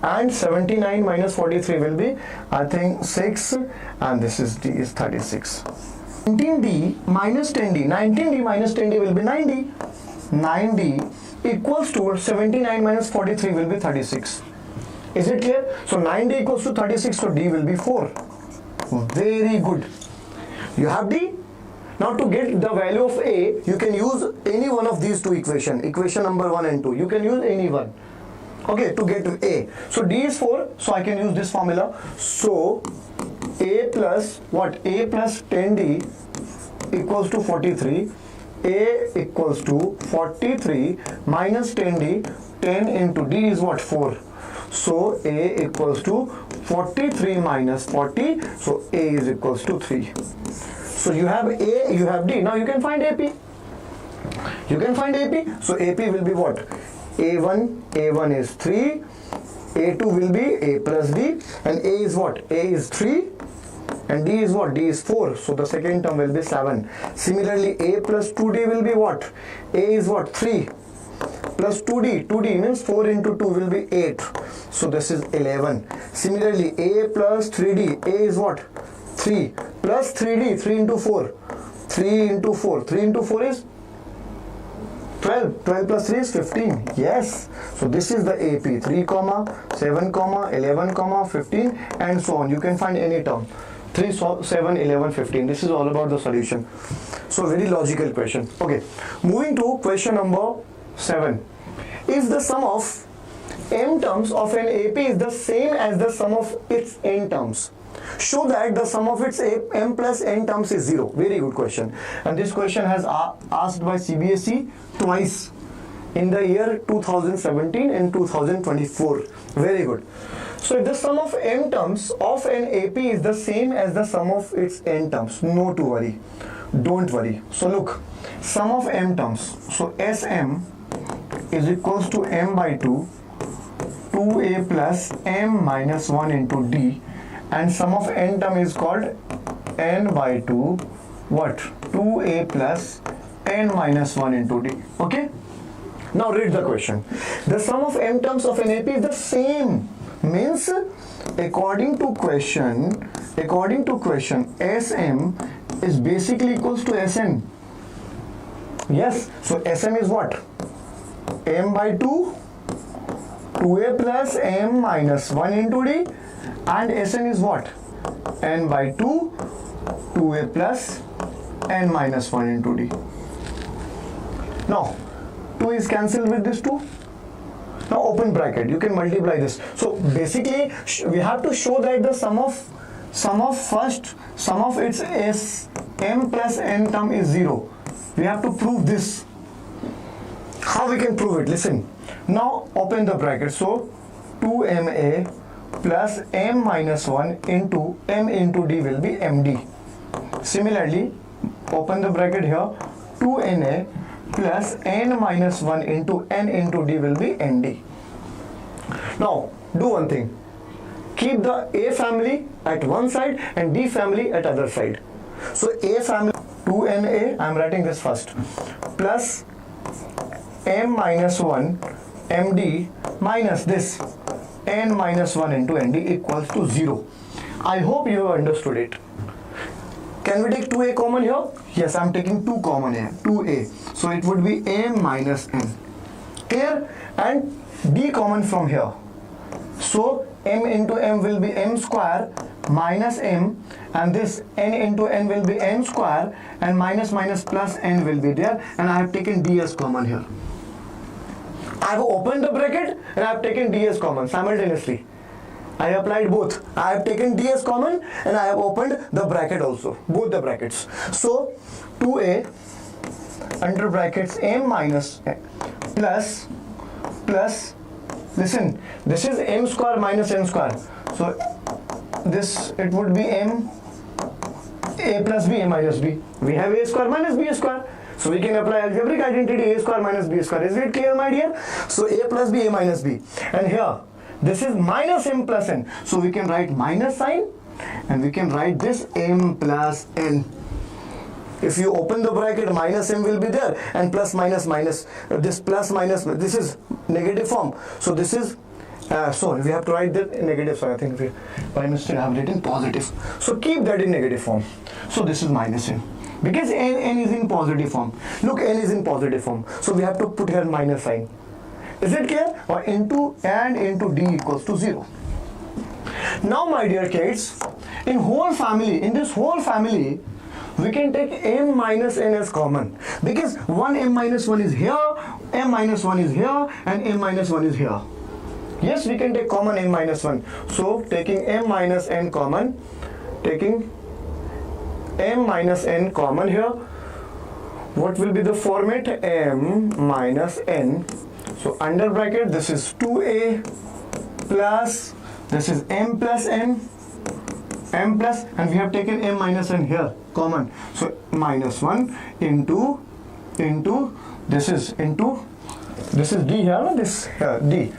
And 79 minus 43 will be, I think, 6 and this is D is 36. 19D minus 10D. 19D minus 10D will be 9D. 9D equals to 79 minus 43 will be 36. Is it clear? So 9D equals to 36, so D will be 4. Very good. You have D. Now to get the value of A, you can use any one of these two equations. Equation number 1 and 2. You can use any one. Okay, to get A. So D is 4, so I can use this formula. So A plus what? A plus 10D equals to 43. A equals to 43 minus 10D. 10 into D is what? 4. So A equals to 43 minus 40. So A is equals to 3. So you have A, you have D. Now you can find AP. You can find AP. So AP will be what? A1 is 3. A2 will be A plus D. And A is what? A is 3. And D is what? D is 4. So the second term will be 7. Similarly, A plus 2D will be what? A is what? 3. Plus 2D. 2D means 4 into 2 will be 8. So this is 11. Similarly, A plus 3D. A is what? 3. Plus 3D. 3 into 4. 3 into 4. 3 into 4 is 12. 12 plus 3 is 15. Yes. So this is the AP. 3, 7, 11, 15 and so on. You can find any term. 3, 7, 11, 15. This is all about the solution. So very logical question. Okay. Moving to question number 7. Is the sum of m terms of an AP is the same as the sum of its n terms? Show that the sum of its m plus n terms is 0. Very good question. And this question has asked by CBSE twice in the year 2017 and 2024. Very good. So if the sum of m terms of an AP is the same as the sum of its n terms, no to worry. Don't worry. So look, sum of m terms. So Sm is equals to m by 2, 2a plus m minus 1 into d. And sum of n term is called n by 2, what? 2a plus n minus 1 into d. Okay? Now read the question. The sum of m terms of an AP is the same. Means according to question, Sm is basically equals to Sn. Yes. So Sm is what? M by 2, 2a plus m minus 1 into d. And Sn is what? N by 2, 2a plus n minus 1 into d. Now, 2 is cancelled with this 2. Now open bracket, you can multiply this. So basically, we have to show that the sum of its m plus n term is 0. We have to prove this. How we can prove it? Listen. Now open the bracket. So 2ma plus m minus 1 into m into d will be md. Similarly, open the bracket here. 2na plus n minus 1 into n into d will be nd. Now do one thing. Keep the A family at one side and D family at other side. So A family 2NA, I am writing this first, plus M minus 1 MD minus this N minus 1 into ND equals to 0. I hope you have understood it. Can we take 2A common here? Yes, I am taking 2 common here, 2A. So it would be M minus N. Clear? And D common from here. So M into M will be M square minus M, and this N into N will be N square, and minus minus plus N will be there, and I have taken D as common here. I have opened the bracket and I have taken D as common simultaneously. I applied both. I have taken D as common and I have opened the bracket also, both the brackets. So 2A under brackets M minus plus listen, this is M square minus N square. So this, it would be M A plus B, A minus B. We have A square minus B square. So we can apply algebraic identity A square minus B square. Is it clear, my dear? So A plus B, A minus B. And here, this is minus M plus N. So we can write minus sign and we can write this M plus N. If you open the bracket, minus M will be there, and plus minus minus, this plus minus, this is negative form. So this is, so we have to write that in negative. So I think we, by mistake, I have written positive. So keep that in negative form. So this is minus N. Because N is in positive form. Look, N is in positive form. So we have to put here minus sign. Is it clear? Or into and into D equals to 0. Now, my dear kids, in this whole family, we can take M minus N as common. Because one M minus 1 is here, M minus 1 is here, and M minus 1 is here. Yes, we can take common M minus 1. So, taking M minus N common, taking M minus N common here, what will be the format? M minus N. So under bracket, this is 2A plus, this is M plus N, M plus, and we have taken M minus N here common. So minus 1 into this is D here, no? This here D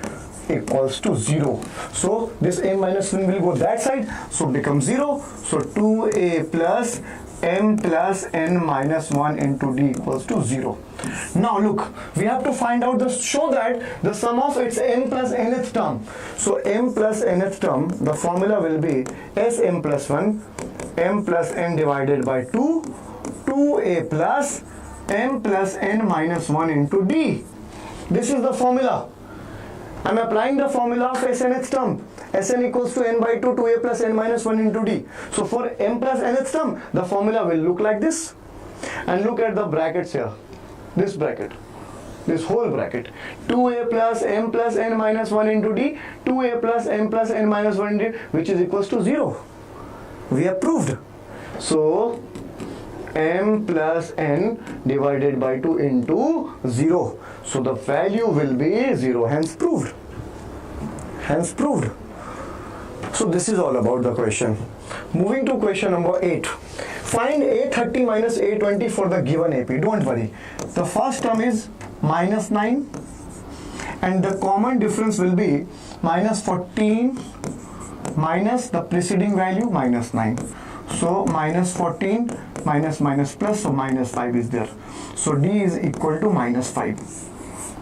equals to 0. So this M minus 1 will go that side, so become 0. So 2A plus M plus N minus 1 into D equals to 0. Now look, we have to find out show that the sum of its M plus Nth term. So M plus Nth term, the formula will be Sm plus 1 M plus N divided by 2 2A plus M plus N minus 1 into D. This is the formula. I am applying the formula of Snth term. Sn equals to N by 2, 2A plus N minus 1 into D. So for M plus Nth term, the formula will look like this. And look at the brackets here. This bracket. This whole bracket. 2A plus M plus N minus 1 into D. 2A plus M plus N minus 1 into D, which is equals to 0. We have proved. So M plus N divided by 2 into 0. So the value will be 0. Hence proved. Hence proved. So this is all about the question. Moving to question number 8. Find A30 minus A20 for the given AP. Don't worry. The first term is minus 9 and the common difference will be minus 14 minus the preceding value minus 9. So minus 14 minus minus plus, so minus 5 is there. So D is equal to minus 5.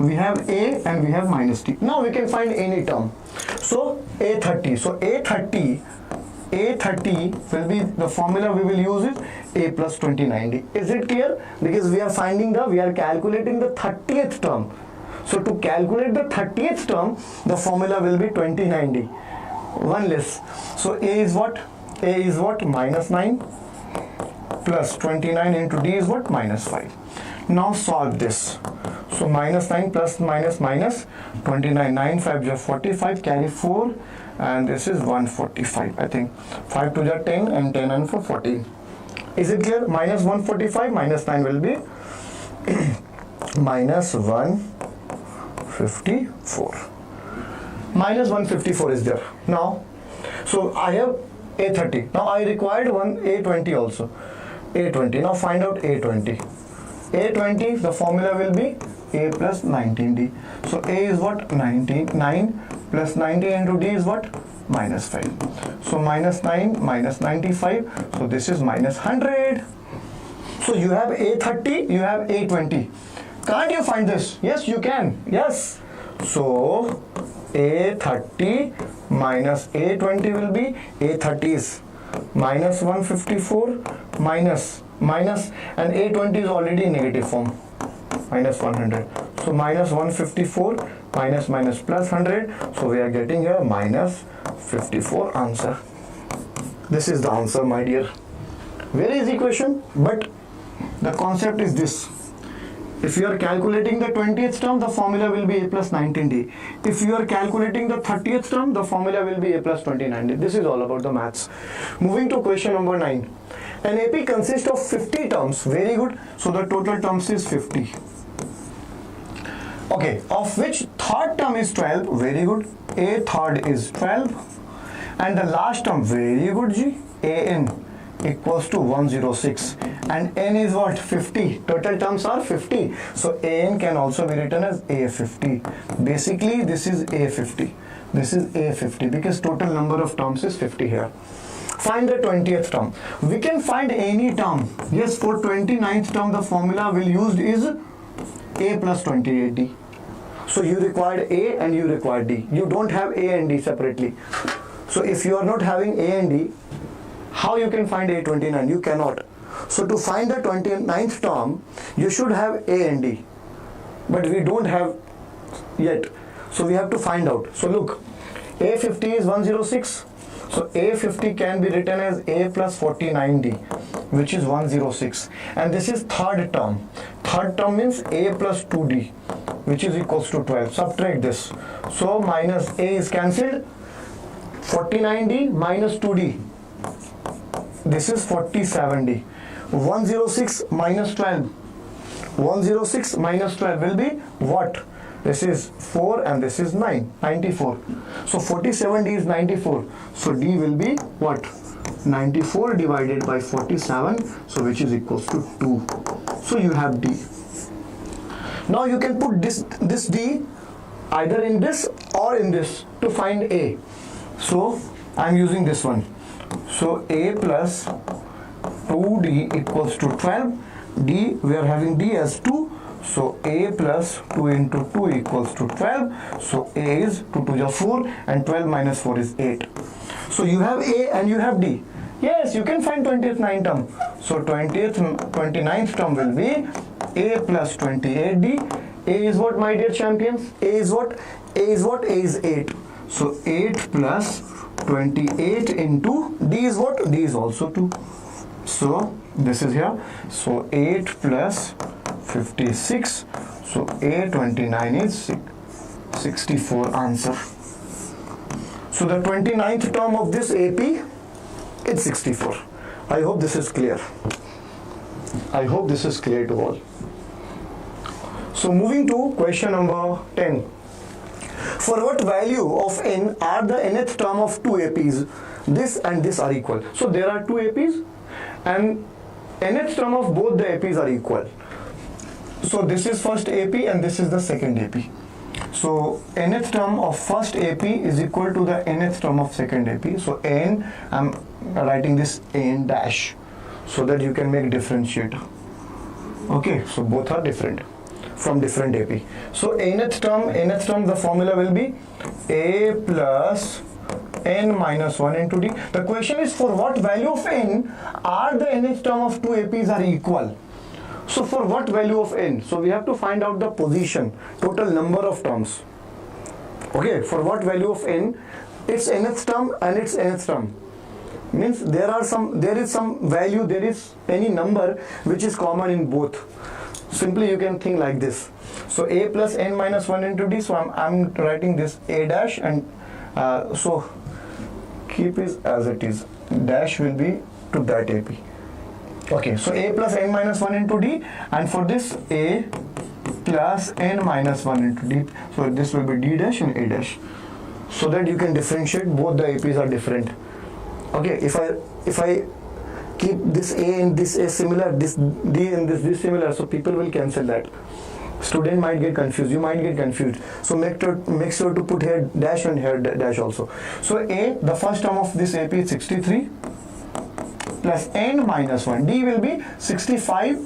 We have A and we have minus T. Now we can find any term. So A30. So A30 will be, the formula we will use is A plus 2090. Is it clear? Because we are calculating the 30th term. So to calculate the 30th term, the formula will be 2090. One less. So A is what? A is what? Minus 9 plus 29 into D is what? Minus 5. Now solve this. So minus 9 plus minus minus 29, 9 5 just 45, carry 4, and this is 145. I think 5 to the 10 and 10 and 4 14. Is it clear? Minus 145 minus 9 will be minus 154. Minus 154 is there. Now, so I have A30. Now I required one A20 also. A20. Now find out A20. A20, the formula will be A plus 19D. So A is what? 9 plus 90 into D is what? Minus 5. So minus 9 minus 95. So this is minus 100. So you have A30, you have A20. Can't you find this? Yes, you can. Yes. So A30 minus A20 will be, A30 is minus 154 minus and A20 is already in negative form, minus 100. So minus 154 minus plus 100. So we are getting here minus 54 answer. This is the answer, my dear. Very easy question, but the concept is this. If you are calculating the 20th term, the formula will be A plus 19D. If you are calculating the 30th term, the formula will be A plus 29D. This is all about the maths. Moving to question number 9. An AP consists of 50 terms. Very good. So the total terms is 50. Okay, of which third term is 12. Very good. A third is 12. And the last term, very good G, AN equals to 106. And N is what? 50. Total terms are 50. So AN can also be written as A50. Basically, this is A50. This is A50 because total number of terms is 50 here. Find the 20th term. We can find any term. Yes, for 29th term, the formula we'll use is A plus 28D. So you required A and you required D. You don't have A and D separately. So if you are not having A and D, how you can find A29? You cannot. So to find the 29th term, you should have A and D. But we don't have yet. So we have to find out. So look, A50 is 106. So A50 can be written as A plus 49D, which is 106. And this is third term. Third term means A plus 2D, which is equals to 12. Subtract this. So minus A is cancelled. 49D minus 2D. This is 47D. 106 minus 12. 106 minus 12 will be what? This is 4 and this is 9. 94. So 47D is 94. So D will be what? 94 divided by 47. So which is equals to 2. So you have D. Now you can put this D either in this or in this to find A. So I am using this one. So A plus 2D equals to 12. D, we are having D as 2. So A plus 2 into 2 equals to 12. So A is 2 to the 4 and 12 minus 4 is 8. So you have A and you have D. Yes, you can find 29th term. So 29th term will be A plus 28D. A is what, my dear champions? A is what? A is what? A is 8. So 8 plus 28 into D is what? D is also 2. So this is here. So 8 plus 56. So A29 is 64 answer. So the 29th term of this AP is 64. I hope this is clear. I hope this is clear to all. So moving to question number 10. For what value of n are the nth term of two APs? This and this are equal. So there are two APs and nth term of both the APs are equal. So this is first AP and this is the second AP. So nth term of first AP is equal to the nth term of second AP. So n, I'm writing this n dash so that you can make differentiate. Okay, so both are different from different AP. So nth term, the formula will be A plus n minus 1 into D. The question is, for what value of n are the nth term of two APs are equal? So for what value of n? So we have to find out the position, total number of terms. Okay, for what value of n? Its nth term and its nth term. Means there is some value, there is any number which is common in both. Simply you can think like this. So A plus n minus 1 into D. So I'm writing this A dash and so keep it as it is. Dash will be to that AP. Okay, so A plus n minus 1 into D, and for this A plus n minus 1 into D. So this will be D dash and A dash. So that you can differentiate, both the APs are different. Okay, if I keep this A and this A similar, this D and this similar, so people will cancel that. Student might get confused, you might get confused. So make sure to put here dash and here dash also. So A, the first term of this AP is 63 plus n minus 1. D will be 65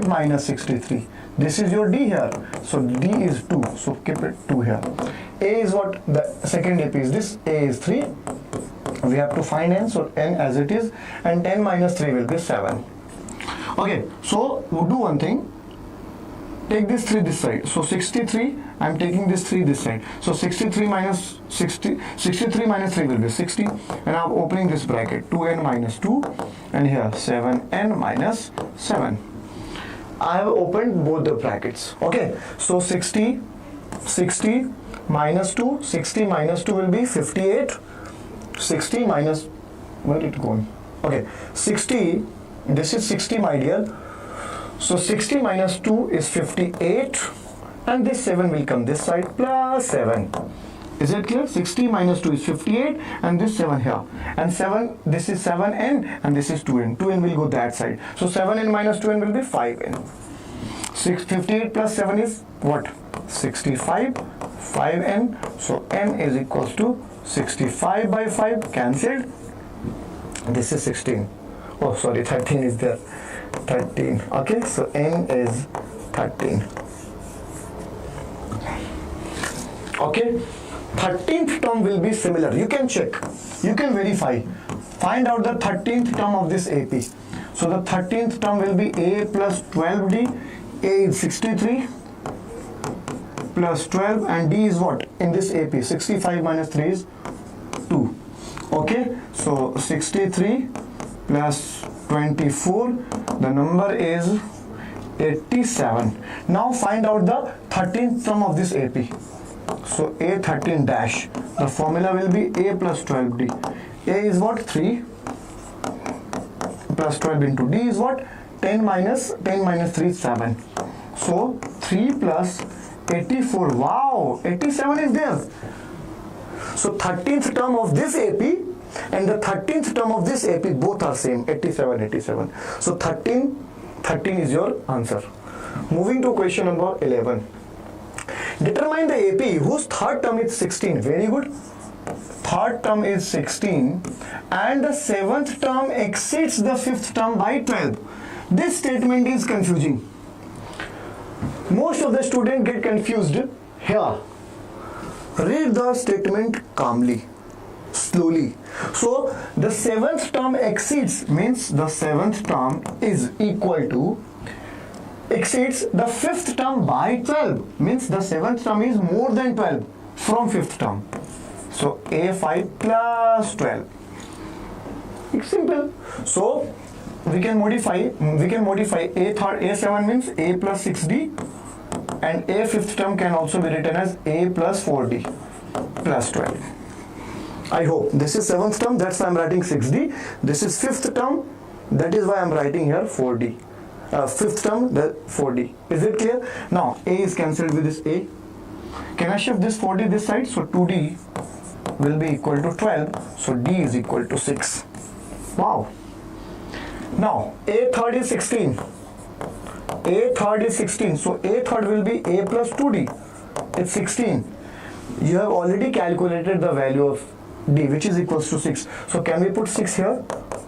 minus 63. This is your D here. So D is 2. So keep it 2 here. A is what? The second AP is this. A is 3. We have to find n. So n as it is. And 10 minus 3 will be 7. Okay. So we'll do one thing. Take this 3 this side. So 63. I'm taking this 3 this side. So 63 minus 63 minus 3 will be 60. And I'm opening this bracket. 2n minus 2. And here 7n minus 7. I have opened both the brackets. Okay. So 60 minus 2. 60 minus 2 will be 58. 60 minus, where did it go? Okay. 60, this is 60 my dear. So 60 minus 2 is 58. And this 7 will come this side plus 7. Is it clear? 60 minus 2 is 58 and this 7 here. And 7, this is 7n and this is 2n. 2n will go that side. So 7n minus 2n will be 5n. 58 plus 7 is what? 65. 5n. So n is equals to 65 by 5 cancelled. This is 16. Oh sorry, 13 is there. 13. Okay, so n is 13. Okay, 13th term will be similar. You can check, you can verify. Find out the 13th term of this AP. So the 13th term will be A plus 12D. A is 63 plus 12 and D is what? In this AP, 65 minus 3 is 2. Okay, so 63 plus 24, the number is 87. Now find out the 13th term of this AP. So A13 dash, the formula will be A plus 12D. A is what? 3 plus 12 into D is what? 10 minus 3 is 7. So 3 plus 84. Wow, 87 is there. So 13th term of this AP and the 13th term of this AP both are same, 87. So 13 is your answer. Moving to question number 11. Determine the AP whose third term is 16. Very good. Third term is 16 and the seventh term exceeds the fifth term by 12. This statement is confusing. Most of the students get confused here. Read the statement calmly, slowly. So the seventh term exceeds means the seventh term is equal to exceeds the fifth term by 12 means the seventh term is more than 12 from fifth term. So A5 plus 12. It's simple. So we can modify A7 means A plus 6D and A fifth term can also be written as A plus 4D plus 12. I hope this is seventh term, that's why I'm writing 6D. This is fifth term, that is why I'm writing here 4D. Fifth term, the 4D. Is it clear? Now A is cancelled with this A. Can I shift this 4D this side? So 2D will be equal to 12. So D is equal to 6. Wow. Now A third is 16. A third is 16. So A third will be A plus 2D. It's 16. You have already calculated the value of D, which is equals to 6. So can we put 6 here?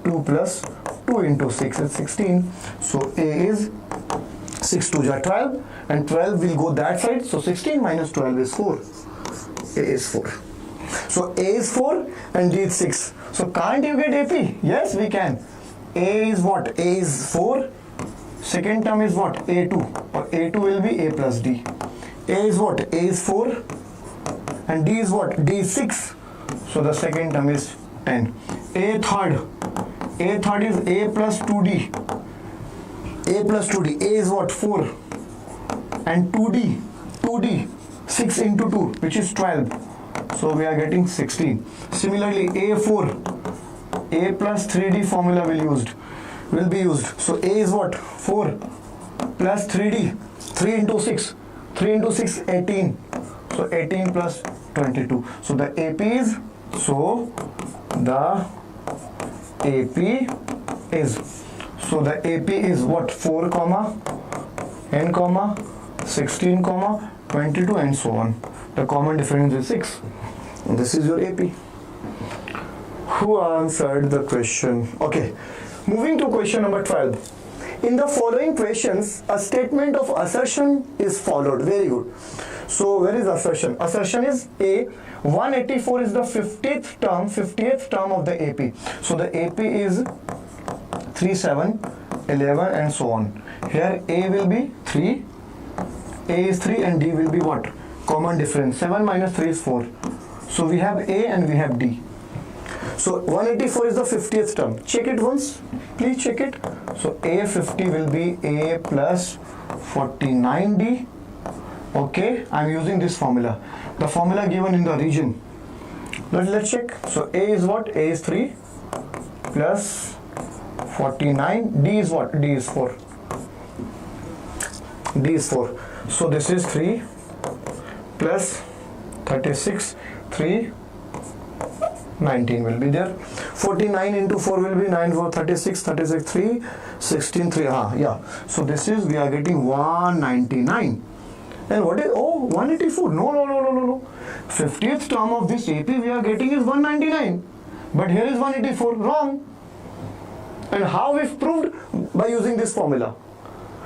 2 plus 2 into 6 is 16. So A is 6 2 are 12 and 12 will go that side. So 16 minus 12 is 4. A is 4. So A is 4 and D is 6. So can't you get AP? Yes, we can. A is what? A is 4. Second term is what? A2. Or A2 will be A plus D. A is what? A is 4. And D is what? D is 6. So the second term is 10. A third is A plus 2D. A plus 2D. A is what? 4. And 2D. 6 into 2, which is 12. So we are getting 16. Similarly, A4. A plus 3D formula will be used. So A is what? 4 plus 3D. 3 into 6. 3 into 6, 18. So 18 plus 22. So the AP is, what? 4 comma n comma 16 comma 22 and so on. The common difference is 6. And this is your AP. Who answered the question? Okay, moving to question number 12. In the following questions, a statement of assertion is followed. Very good. So where is assertion? Assertion is A. 184 is the 50th term of the AP. So the AP is 3, 7, 11 and so on. Here A will be 3, A is 3 and D will be what? Common difference. 7 minus 3 is 4. So we have A and we have D. So 184 is the 50th term. Check it once. Please check it. So A50 will be A plus 49D. Okay, I am using this formula. The formula given in the region. Let's check. So A is what? A is 3 plus 49. D is what? D is 4. D is 4. So this is 3 plus 36. 3 19 will be there. 49 into 4 will be 9, 4, 36, 36, 3, 16, 3. Yeah. So this is, we are getting 199. And what is, 184. No. 50th term of this AP we are getting is 199. But here is 184. Wrong. And how we've proved? By using this formula.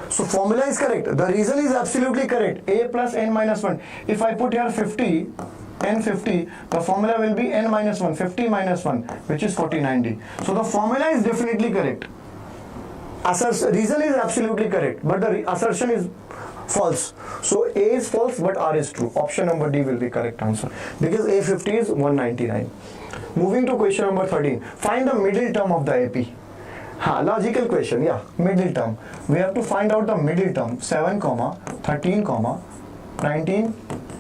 So formula is correct. The reason is absolutely correct. A plus n minus 1. If I put here 50, n 50, the formula will be n minus 1, 50 minus 1, which is 49D. So the formula is definitely correct. Reason is absolutely correct, but the assertion is false. So A is false, but R is true. Option number D will be correct answer, because A50 is 199. Moving to question number 13. Find the middle term of the AP. Logical question, yeah, middle term. We have to find out the middle term, 7, 13, 19,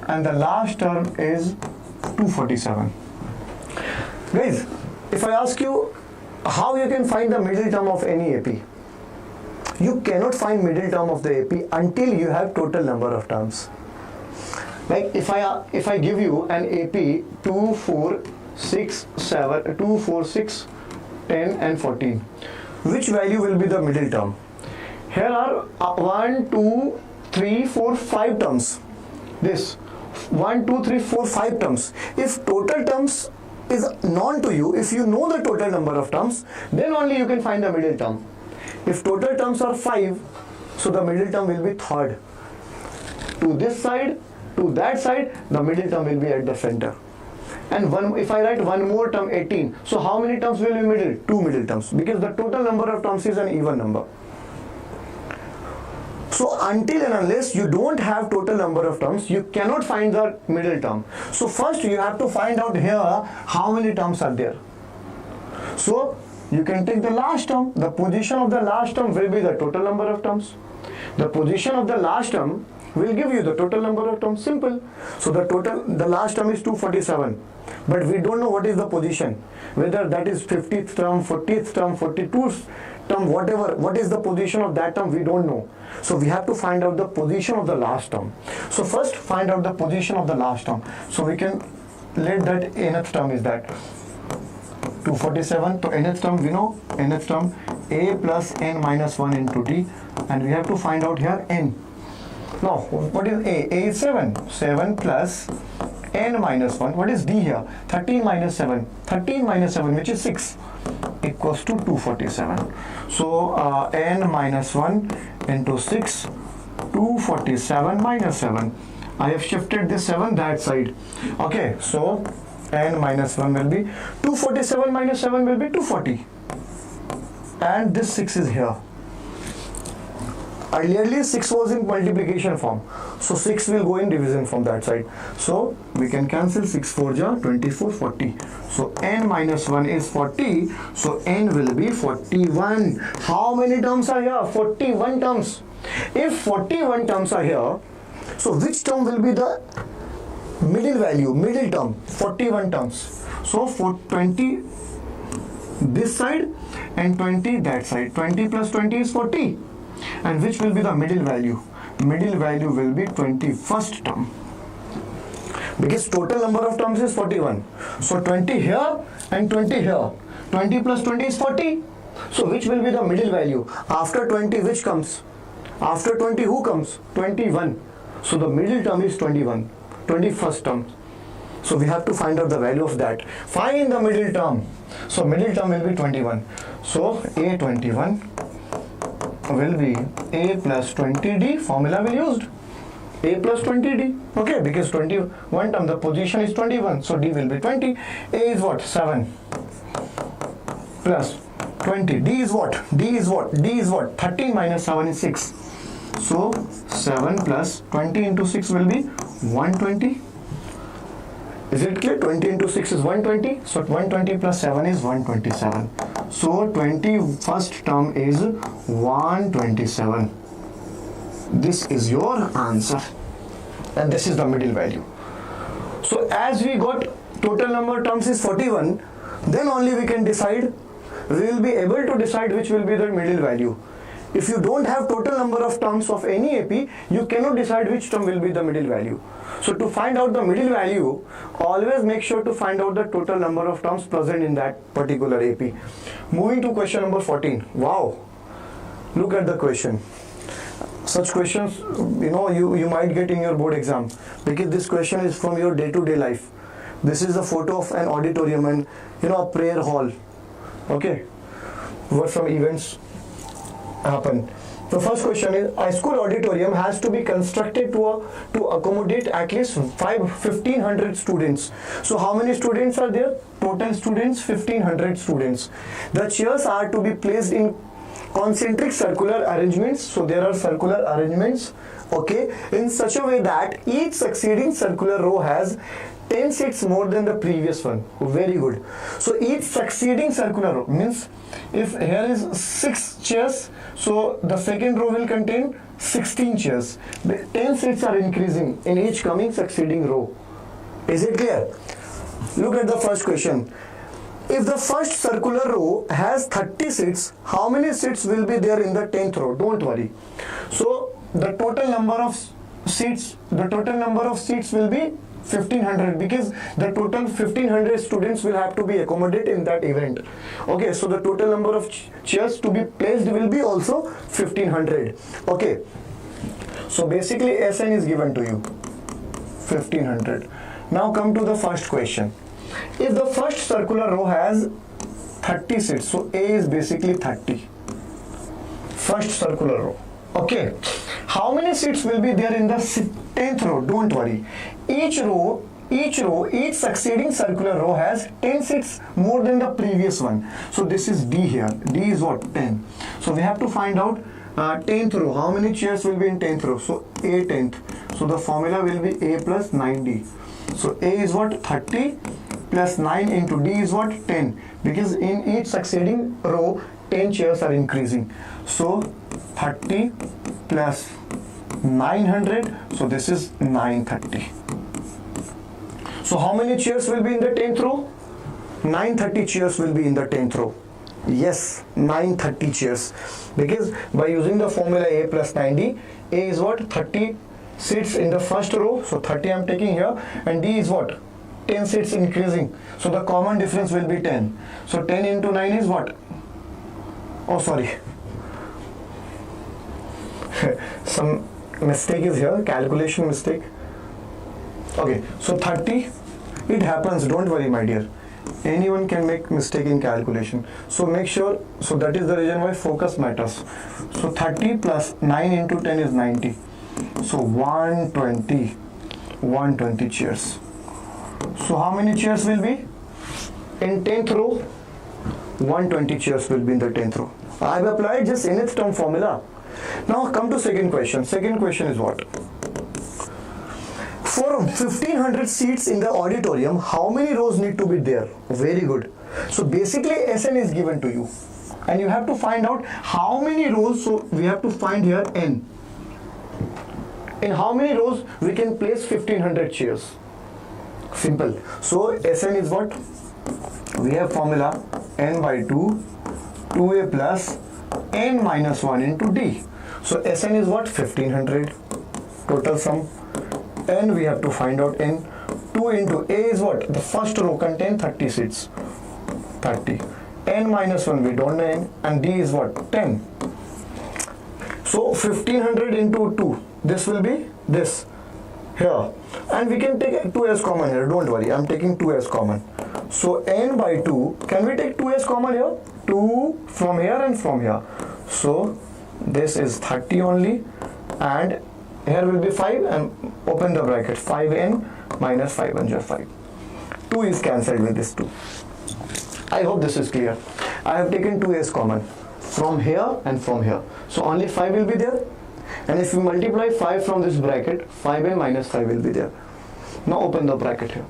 and the last term is 247. Guys, if I ask you how you can find the middle term of any AP, you cannot find middle term of the AP until you have total number of terms. Like if I give you an AP 2, 4, 6, 7, 2, 4, 6, 10 and 14, which value will be the middle term? Here are 1, 2, 3, 4, 5 terms. This 1, 2, 3, 4, 5 terms. If total terms is known to you, if you know the total number of terms, then only you can find the middle term. If total terms are 5, so the middle term will be third. To this side, to that side, the middle term will be at the center. And if I write one more term, 18, so how many terms will be middle? 2 middle terms, because the total number of terms is an even number. So until and unless you don't have total number of terms, you cannot find the middle term. So first you have to find out here how many terms are there. So you can take the last term. The position of the last term will be the total number of terms. The position of the last term will give you the total number of terms. Simple. So the last term is 247. But we don't know what is the position. Whether that is 50th term, 40th term, 42th term, whatever. What is the position of that term? We don't know. So we have to find out the position of the last term. So first find out the position of the last term. So we can let that nth term is that 247. So nth term we know. Nth term A plus n minus 1 into D. And we have to find out here n. Now what is A? A is 7. 7 plus n minus 1. What is D here? 13 minus 7. 13 minus 7, which is 6, equals to 247. So n minus 1 into 6, 247 minus 7. I have shifted this 7 that side. Okay, so n minus 1 will be 247 minus 7 will be 240. And this 6 is here. Earlier 6 was in multiplication form, so 6 will go in division from that side. So we can cancel 6 4 ja 24, 40. So n minus 1 is 40. So n will be 41. How many terms are here? 41 terms. If 41 terms are here, so which term will be the middle value, middle term? 41 terms. So for 20 this side and 20 that side. 20 plus 20 is 40. And which will be the middle value? Middle value will be 21st term, because total number of terms is 41. So 20 here and 20 here. 20 plus 20 is 40. So which will be the middle value? After 20 which comes? After 20 who comes? 21. So the middle term is 21, 21st term. So we have to find out the value of that. Find the middle term. So middle term will be 21. So A21 will be A plus 20D, formula we used. A plus 20D, okay, because 21 term, the position is 21, so D will be 20. A is what? 7 plus 20. D is what? D is what? D is what? 13 minus 7 is 6. So 7 plus 20 into 6 will be 120. Is it clear? 20 into 6 is 120. So 120 plus 7 is 127. So 21st term is 127. This is your answer. And this is the middle value. So as we got total number of terms is 41, then only we can decide, we will be able to decide which will be the middle value. If you don't have total number of terms of any AP, you cannot decide which term will be the middle value. So to find out the middle value, always make sure to find out the total number of terms present in that particular AP. Moving to question number 14. Wow. Look at the question. Such questions, you might get in your board exam, because this question is from your day-to-day life. This is a photo of an auditorium and a prayer hall. Okay, where some events happen. The first question is, a school auditorium has to be constructed to accommodate at least 1,500 students. So how many students are there? Total students 1,500 students. The chairs are to be placed in concentric circular arrangements. So there are circular arrangements, okay, in such a way that each succeeding circular row has 10 seats more than the previous one. Very good. So each succeeding circular row means, if here is 6 chairs, so the second row will contain 16 chairs. 10 seats are increasing in each coming succeeding row. Is it clear? Look at the first question. If the first circular row has 30 seats, how many seats will be there in the 10th row? Don't worry. So the total number of seats will be 1,500, because the total 1,500 students will have to be accommodated in that event. Okay, so the total number of chairs to be placed will be also 1,500. Okay, so basically SN is given to you, 1,500. Now come to the first question. If the first circular row has 30 seats, so A is basically 30. First circular row. Okay. How many seats will be there in the 10th row? Don't worry. Each succeeding circular row has 10 seats more than the previous one. So this is D here. D is what? 10. So we have to find out 10th row. How many chairs will be in 10th row? So A 10th. So the formula will be A plus 9D. So A is what? 30 plus 9 into D is what? 10. Because in each succeeding row, 10 chairs are increasing. So 30 plus 900. So this is 930. So how many chairs will be in the 10th row? 930 chairs will be in the 10th row. Yes, 930 chairs. Because by using the formula A plus 9D, A is what? 30 seats in the first row. So 30 I am taking here. And D is what? 10 seats increasing. So the common difference will be 10. So 10 into 9 is what? Oh, sorry. Some mistake is here. Calculation mistake. Okay. So 30. It happens. Don't worry, my dear. Anyone can make mistake in calculation. So make sure. So that is the reason why focus matters. So 30 plus 9 into 10 is 90. So 120 chairs. So how many chairs will be in 10th row? 120 chairs will be in the 10th row. I have applied just nth term formula. Now come to second question. Second question is what? For 1,500 seats in the auditorium, how many rows need to be there? Very good. So basically SN is given to you. And you have to find out how many rows. So we have to find here N. In how many rows we can place 1,500 chairs? Simple. So Sn is what? We have formula n by 2, 2a plus n minus 1 into d. So Sn is what? 1,500. Total sum. N we have to find out n. 2 into a is what? The first row contains 30 seats. 30. N minus 1 we don't know n, and d is what? 10. So 1,500 into 2. This will be this. here, and we can take 2 as common here. Don't worry, I'm taking 2 as common. So n by 2, can we take 2 as common here? 2 from here and from here. So this is 30 only, and here will be 5, and open the bracket, 5n minus 5 1 is 5. 2 is cancelled with this 2. I hope this is clear. I have taken 2 as common from here and from here. So only 5 will be there. And if you multiply 5 from this bracket, 5n minus 5 will be there. Now open the bracket here.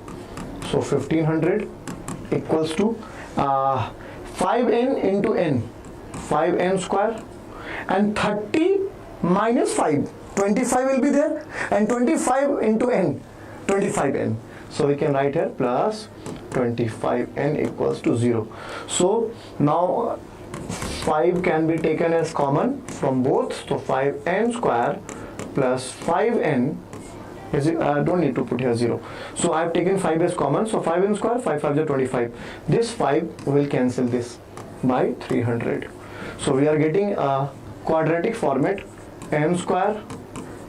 So 1500 equals to 5n into n, 5n square, and 30 minus 5, 25 will be there, and 25 into n, 25n. So we can write here plus 25n equals to 0. So now 5 can be taken as common from both. So 5n square plus 5n is, I don't need to put here 0. So I have taken 5 as common. So 5n square, 5 5 is 25. This 5 will cancel this by 300. So we are getting a quadratic format, n square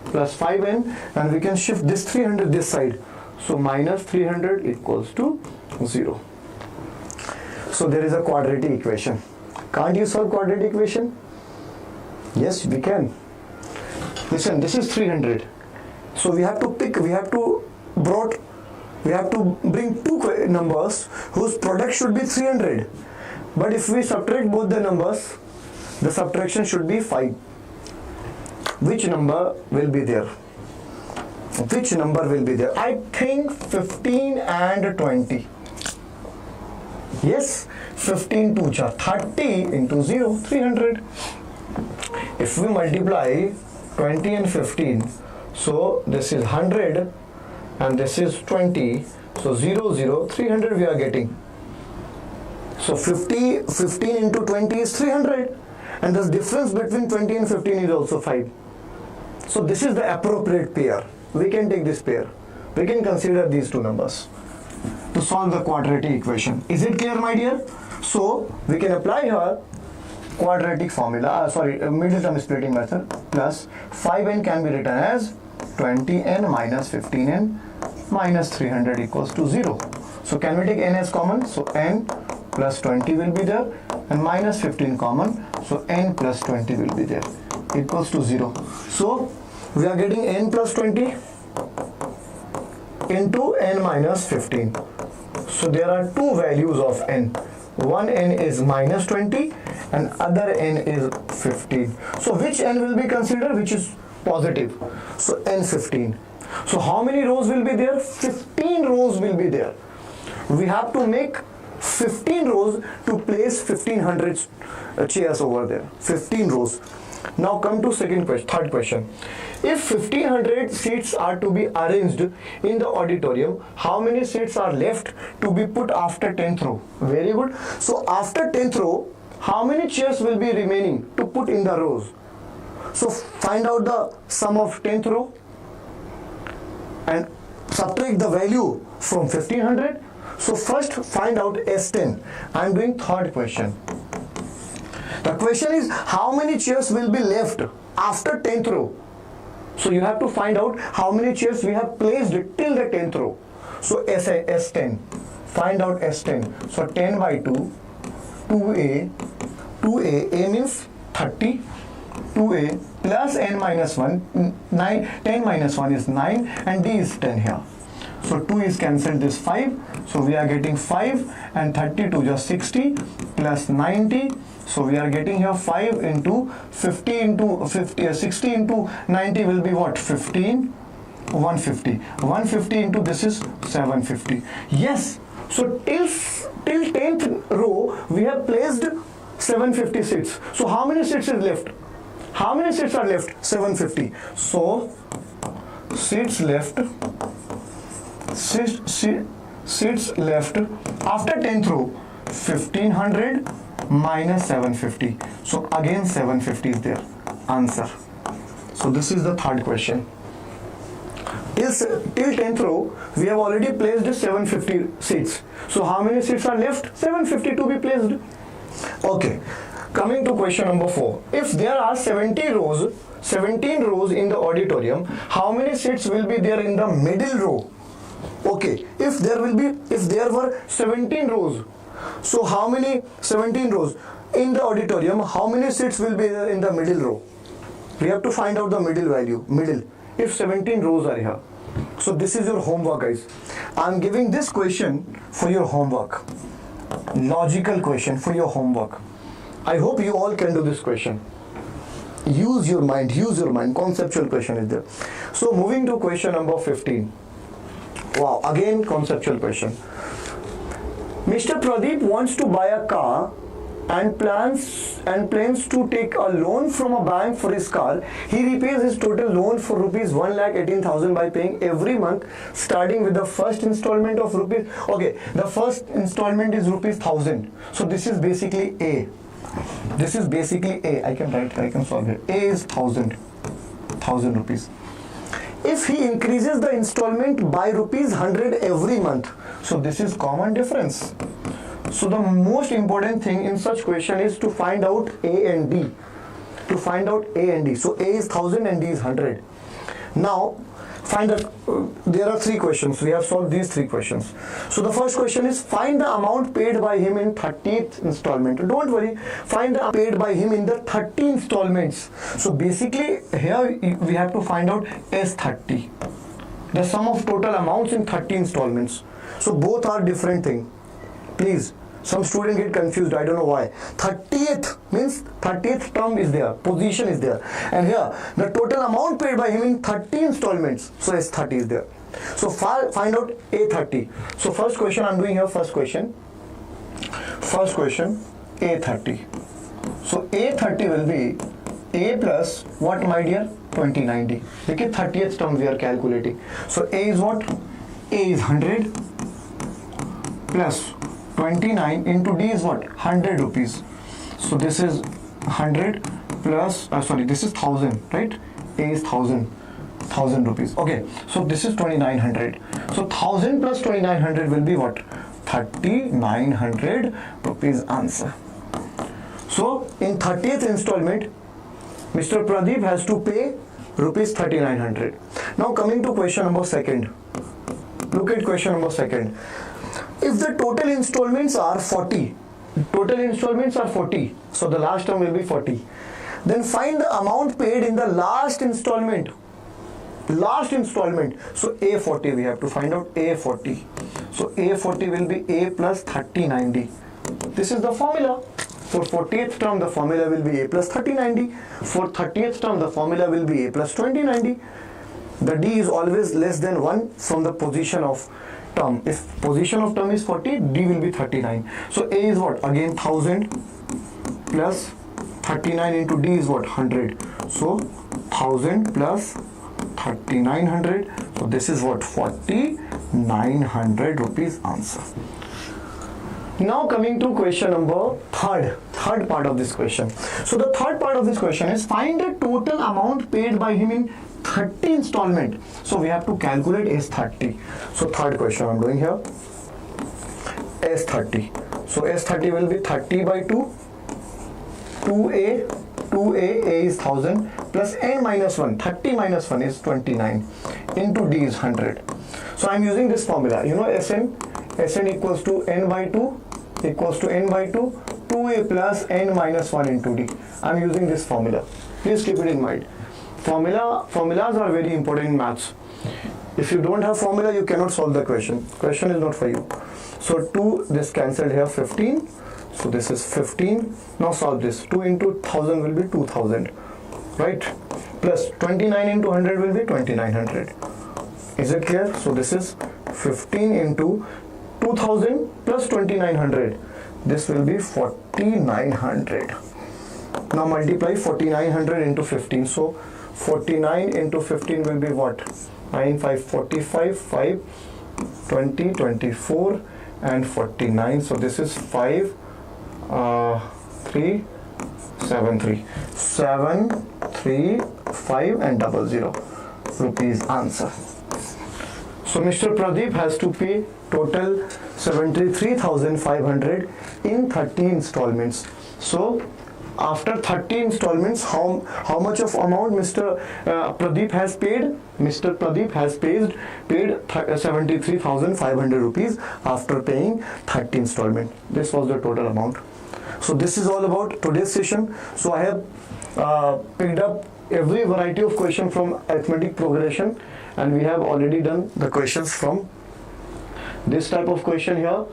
plus 5n, and we can shift this 300 this side. So minus 300 equals to 0. So there is a quadratic equation. Can't you solve quadratic equation? Yes, we can. Listen, this is 300. So we have to pick, we have to bring two numbers whose product should be 300. But if we subtract both the numbers, the subtraction should be 5. Which number will be there? Which number will be there? I think 15 and 20. Yes, 15 2 cha 30 into 0, 300. If we multiply 20 and 15, so this is 100 and this is 20, so 0 0, 300 we are getting. So 15 into 20 is 300, and the difference between 20 and 15 is also 5. So this is the appropriate pair. We can take this pair. We can consider these two numbers to solve the quadratic equation. Is it clear, my dear? So we can apply here quadratic formula, middle term splitting method, plus 5n can be written as 20n minus 15n minus 300 equals to 0. So can we take n as common? So n plus 20 will be there, and minus 15 common, so n plus 20 will be there, equals to 0. So we are getting n plus 20 into n minus 15. So there are two values of n. One n is minus 20 and other n is 15. So which n will be considered, which is positive? So n 15. So how many rows will be there? 15 rows will be there. We have to make 15 rows to place 1500 chairs over there. 15 rows. Now come to third question. If 1500 seats are to be arranged in the auditorium, how many seats are left to be put after 10th row? Very good. So after 10th row, how many chairs will be remaining to put in the rows? So find out the sum of 10th row and subtract the value from 1500. So first find out S10. I am doing third question. The question is how many chairs will be left after 10th row. So you have to find out how many chairs we have placed till the 10th row. So S10. Find out S10. So 10 by 2, 2a, a means 30, 2a plus n minus 1, 9, 10 minus 1 is 9, and d is 10 here. So 2 is cancelled, this 5. So we are getting 5 and 32 just 60 plus 90. So we are getting here 5 into 50 into 50, 60 into 90 will be what? 15, 150. 150 into this is 750. Yes. So till 10th row we have placed 750 seats. So how many seats is left? How many seats are left? 750. So seats left after 10th row 1500 minus 750. So again 750 is there. Answer. So this is the third question. Till 10th row we have already placed 750 seats. So how many seats are left? 750 to be placed. Okay. Coming to question number 4. If there are 17 rows in the auditorium, how many seats will be there in the middle row? Okay, if there were 17 rows, so how many 17 rows in the auditorium, how many seats will be there in the middle row? We have to find out the middle value, if 17 rows are here. So this is your homework, guys. I am giving this question for your homework. Logical question for your homework. I hope you all can do this question. Use your mind, conceptual question is there. So moving to question number 15. Wow, again conceptual question. Mr. Pradeep wants to buy a car and plans to take a loan from a bank for his car. He repays his total loan for rupees 1,18,000 by paying every month, starting with the first installment of rupees. Okay, the first installment is rupees 1,000. So this is basically A. I can solve it. A is 1,000 rupees. If he increases the installment by rupees 100 every month, so this is common difference. So the most important thing in such question is to find out A and D. So A is 1,000 and D is 100. Now find that there are 3 questions. We have solved these 3 questions. So the first question is find the amount paid by him in 30th installment. Don't worry, find the amount paid by him in the 30 installments. So basically here we have to find out S30, the sum of total amounts in 30 installments. So both are different thing. Please, some students get confused. I don't know why. 30th means 30th term is there, position is there, and here the total amount paid by him in 30 installments. So S30 is there. So find out A30. So first question I'm doing here. First question A30. So A30 will be A plus what, my dear? 2090. Okay, 30th term we are calculating. So A is what? A is 100 plus 29 into D is what? 100 rupees. So this is 100 plus, this is 1000, right? A is 1000 rupees. Okay, so this is 2900. So 1000 plus 2900 will be what? 3900 rupees answer. So in 30th installment, Mr. Pradeep has to pay rupees 3900. Now coming to question number 2. Look at question number 2. If the total installments are 40, so the last term will be 40. Then find the amount paid in the last installment. So A40 we have to find out A40. So A40 will be A plus 3090. This is the formula. For 40th term the formula will be A plus 3090. For 30th term the formula will be A plus 2090. The D is always less than 1 from the position of term. If position of term is 40, D will be 39. So A is what? Again 1000 plus 39 into D is what? 100. So 1000 plus 3900. So this is what? 4900 rupees answer. Now coming to question number third part of this question. So the third part of this question is find the total amount paid by him in 30 installment. So we have to calculate S30. So third question I'm doing here. S30. So S30 will be 30 by 2. 2A is 1000 plus n minus 1. 30 minus 1 is 29 into D is 100. So I'm using this formula. You know Sn equals to n by 2 2A plus n minus 1 into D. I'm using this formula. Please keep it in mind. Formulas are very important in maths. If you don't have formula, you cannot solve the question. Question is not for you. So 2, this cancelled here, 15. So this is 15. Now solve this. 2 into 1000 will be 2000. Right? Plus 29 into 100 will be 2900. Is it clear? So this is 15 into 2000 plus 2900. This will be 4900. Now multiply 4900 into 15. So 49 into 15 will be what? 9, 5, 45, 5, 20, 24 and 49. So this is 5, 3, 7, 3. 7, 3, 5 and 00 rupees answer. So Mr. Pradeep has to pay total 73,500 in 30 installments. So after 30 installments, how much of amount Mr. Pradeep has paid? Mr. Pradeep has paid 73,500 rupees after paying 30 installment. This was the total amount. So this is all about today's session. So I have picked up every variety of question from arithmetic progression, and we have already done the questions from this type of question here.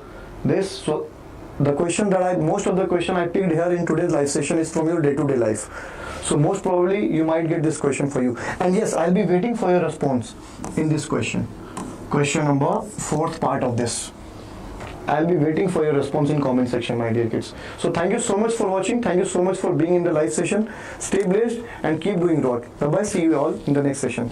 So the question that most of the question I picked here in today's live session is from your day-to-day life. So most probably you might get this question for you. And yes, I'll be waiting for your response in this question. Question number 4th part of this. I'll be waiting for your response in comment section, my dear kids. So thank you so much for watching. Thank you so much for being in the live session. Stay blessed and keep doing work. Bye-bye. See you all in the next session.